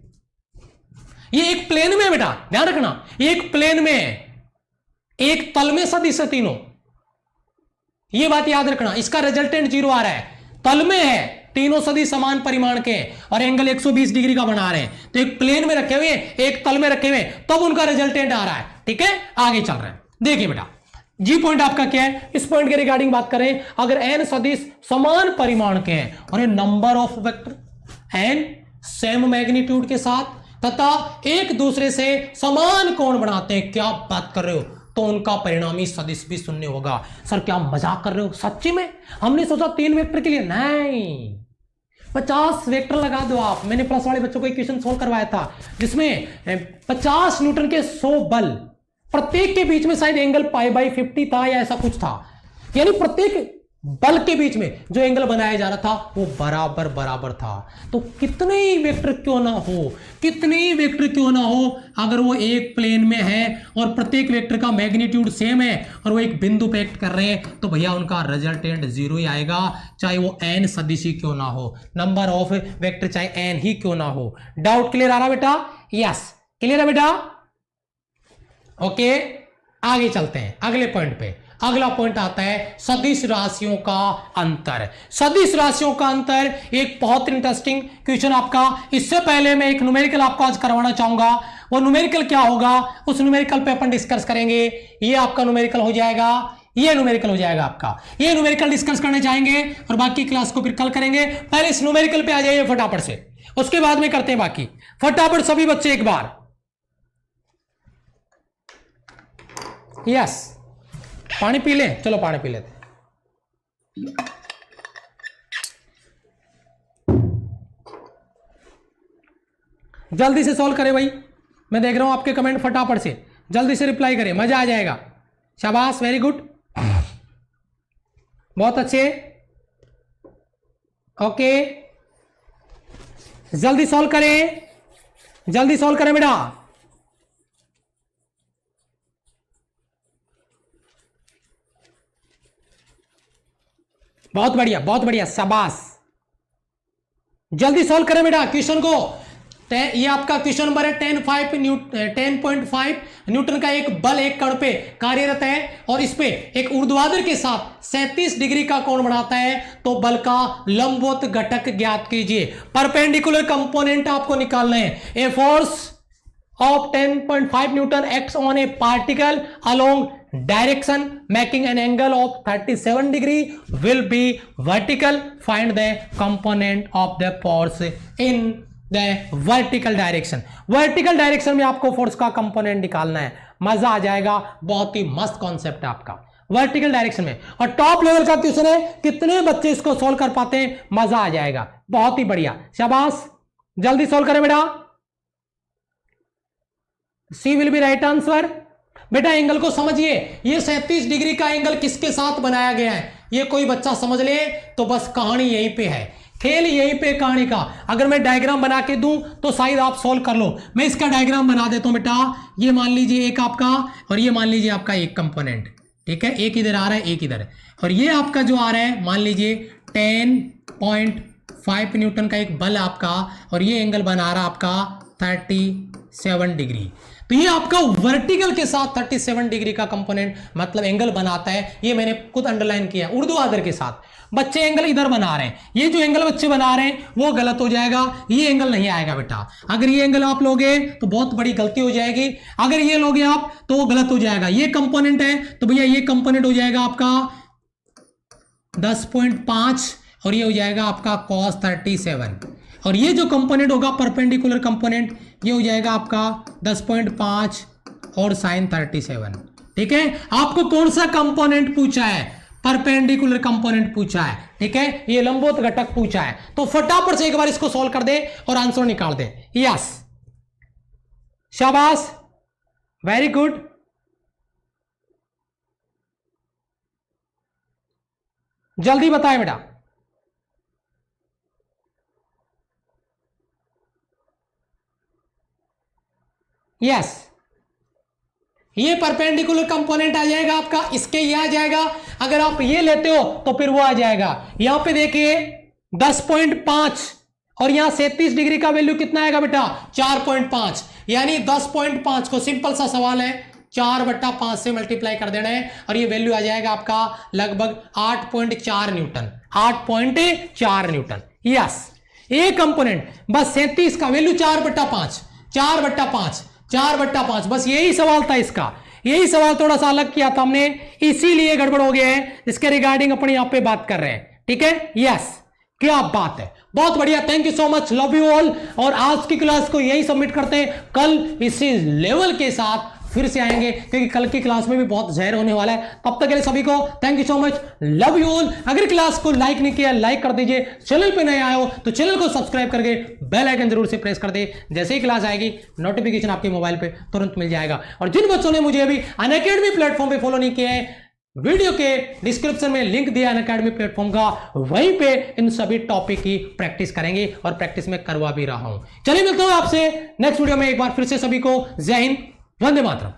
ये एक प्लेन में बेटा ध्यान रखना, एक प्लेन में एक तल में सदिश है तीनों, ये बात याद रखना। इसका रिजल्टेंट 0 आ रहा है, तल में है, तीनों सदिश समान परिमाण के और एंगल 120 डिग्री का बना रहे हैं, तो एक प्लेन में रखे हुए, एक तल में रखे हुए, तब उनका रिजल्टेंट आ रहा है। ठीक है, आगे चल रहे हैं। देखिए बेटा जी पॉइंट आपका क्या है, इस पॉइंट के रिगार्डिंग बात करें। अगर एन सदिश समान परिमाण के हैं और ये number of vector N same magnitude के साथ तथा एक दूसरे से समान कोण बनाते हैं, क्या बात कर रहे हो, तो उनका परिणामी सदिश भी शून्य होगा। सर क्या मजाक कर रहे हो? सच्ची में हमने सोचा तीन वेक्टर के लिए, नहीं, 50 वेक्टर लगा दो आप। मैंने प्लस वाले बच्चों को एक क्वेश्चन सोल्व करवाया था जिसमें 50 न्यूटन के 100 बल, प्रत्येक के बीच में शायद एंगल π/50 था या ऐसा कुछ था, यानी प्रत्येक बल के बीच में जो एंगल बनाया जा रहा था वो बराबर बराबर था। तो कितने ही वेक्टर क्यों ना हो, कितने ही वेक्टर क्यों ना हो, अगर वो एक प्लेन में है और प्रत्येक वेक्टर का मैग्नीट्यूड सेम है और वो एक बिंदु पे एक्ट कर रहे हैं, तो भैया उनका रिजल्टेंट 0 ही आएगा, चाहे वो n सदिश ही क्यों ना हो, नंबर ऑफ वेक्टर चाहे n ही क्यों ना हो। डाउट क्लियर आ रहा बेटा? यस, क्लियर है बेटा? ओके, आगे चलते हैं अगले पॉइंट पे। अगला पॉइंट आता है सदिश राशियों का अंतर। सदिश राशियों का अंतर एक बहुत इंटरेस्टिंग क्वेश्चन आपका। इससे पहले मैं एक न्यूमेरिकल आपको आज करवाना चाहूंगा। वो न्यूमेरिकल क्या होगा उस न्यूमेरिकल पे अपन डिस्कस करेंगे। ये आपका न्यूमेरिकल हो जाएगा, ये न्यूमेरिकल हो जाएगा आपका। ये न्यूमेरिकल डिस्कस करने चाहेंगे और बाकी क्लास को फिर कल करेंगे। पहले इस न्यूमेरिकल पे आ जाइए फटाफट से, उसके बाद में करते हैं बाकी। फटाफट सभी बच्चे एक बार। यस, पानी पी ले, चलो पानी पी लेते। जल्दी से सॉल्व करें भाई, मैं देख रहा हूं आपके कमेंट, फटाफट से जल्दी से रिप्लाई करें, मजा आ जाएगा। शाबाश, वेरी गुड, बहुत अच्छे। ओके, जल्दी सॉल्व करें, जल्दी सॉल्व करें बेटा। बहुत बढ़िया, बहुत बढ़िया, शाबाश। जल्दी सॉल्व करें बेटा क्वेश्चन को। ये आपका क्वेश्चन नंबर है 10.5 न्यूटन का एक बल एक कण पे कार्यरत है और इस पे एक ऊर्ध्वाधर के साथ 37 डिग्री का कोण बनाता है, तो बल का लंबवत घटक ज्ञात कीजिए। परपेंडिकुलर कंपोनेंट आपको निकालना है। A force of 10.5 Newton acts on a particle along direction making an angle of 37 degree will be vertical. Find the component of the force in the vertical direction. Vertical direction में आपको force का component निकालना है, मजा आ जाएगा। बहुत ही मस्त concept है आपका वर्टिकल डायरेक्शन में, और टॉप लेवल का क्वेश्चन है। कितने बच्चे इसको सोल्व कर पाते हैं, मजा आ जाएगा। बहुत ही बढ़िया, शाबाश, जल्दी सोल्व करें बेटा। सी विल बी राइट आंसर। बेटा एंगल को समझिए, ये 37 डिग्री का एंगल किसके साथ बनाया गया है, ये कोई बच्चा समझ ले तो बस कहानी यहीं पे है, खेल यहीं पे कहानी का। अगर मैं डायग्राम बना के दूं तो शायद आप सोल्व कर लो। मैं इसका डायग्राम बना देता हूं बेटा। ये मान लीजिए एक आपका, और ये मान लीजिए आपका एक कंपोनेंट, ठीक है, एक इधर आ रहा है एक इधर, और ये आपका जो आ रहा है मान लीजिए 10.5 न्यूटन का एक बल आपका, और ये एंगल बना रहा आपका 37 डिग्री। तो ये आपका वर्टिकल के साथ 37 डिग्री का कंपोनेंट मतलब एंगल बनाता है। ये मैंने खुद अंडरलाइन किया, ऊर्ध्वाधर के साथ। बच्चे एंगल इधर बना रहे हैं, ये जो एंगल बच्चे बना रहे हैं वो गलत हो जाएगा, ये एंगल नहीं आएगा बेटा। अगर ये एंगल आप लोगे तो बहुत बड़ी गलती हो जाएगी, अगर ये लोगे आप तो वो गलत हो जाएगा। ये कंपोनेंट है तो भैया ये कंपोनेंट हो जाएगा आपका 10.5 और ये हो जाएगा आपका cos 37, और ये जो कंपोनेंट होगा परपेंडिकुलर कंपोनेंट ये हो जाएगा आपका 10.5 और sin 37। ठीक है, आपको कौन सा कंपोनेंट पूछा है, परपेंडिकुलर कंपोनेंट पूछा है, ठीक है, ये लंबवत घटक पूछा है। तो फटाफट से एक बार इसको सॉल्व कर दे और आंसर निकाल दे। यस, शाबाश, वेरी गुड। जल्दी बताए बेटा। यस, ये परपेंडिकुलर कंपोनेंट आ जाएगा आपका, इसके ये आ जाएगा। अगर आप ये लेते हो तो फिर वो आ जाएगा। यहां पे देखिए 10.5 और यहां 37 डिग्री का वैल्यू कितना आएगा बेटा 4.5, यानी 10.5 को सिंपल सा सवाल है 4/5 से मल्टीप्लाई कर देना है और ये वैल्यू आ जाएगा आपका लगभग 8.4 न्यूटन, 8.4 न्यूटन। यस, ये कंपोनेंट बस 37 का वैल्यू 4/5, 4/5, बस यही सवाल था इसका। यही सवाल थोड़ा सा अलग किया था हमने, इसीलिए गड़बड़ हो गया है। इसके रिगार्डिंग अपने यहां पे बात कर रहे हैं, ठीक है। यस, क्या बात है, बहुत बढ़िया, thank you so much, love you all. और आज की क्लास को यही सबमिट करते हैं, कल इसी लेवल के साथ फिर से आएंगे, क्योंकि कल की क्लास में भी बहुत जहर होने वाला है। तब तक के लिए सभी को thank you so much, love you all. अगर क्लास को लाइक नहीं किया लाइक कर दीजिए, चैनल पे नए आए हो तो चैनल को सब्सक्राइब करके बेल आइकन जरूर से प्रेस कर दे। जैसे ही क्लास आएगी नोटिफिकेशन आपके मोबाइल पे तुरंत मिल जाएगा। और जिन बच्चों ने मुझे अभी अनअकैडमी प्लेटफॉर्म पे फॉलो नहीं किया है, वीडियो के डिस्क्रिप्शन में लिंक दिया अनअकैडमी प्लेटफॉर्म का, वहीं पे इन सभी टॉपिक की प्रैक्टिस करेंगे और प्रैक्टिस में करवा भी रहा हूं। चलिए मिलता हूं आपसे नेक्स्ट वीडियो में। एक बार फिर से सभी को जय हिंद, वंदे मातरम।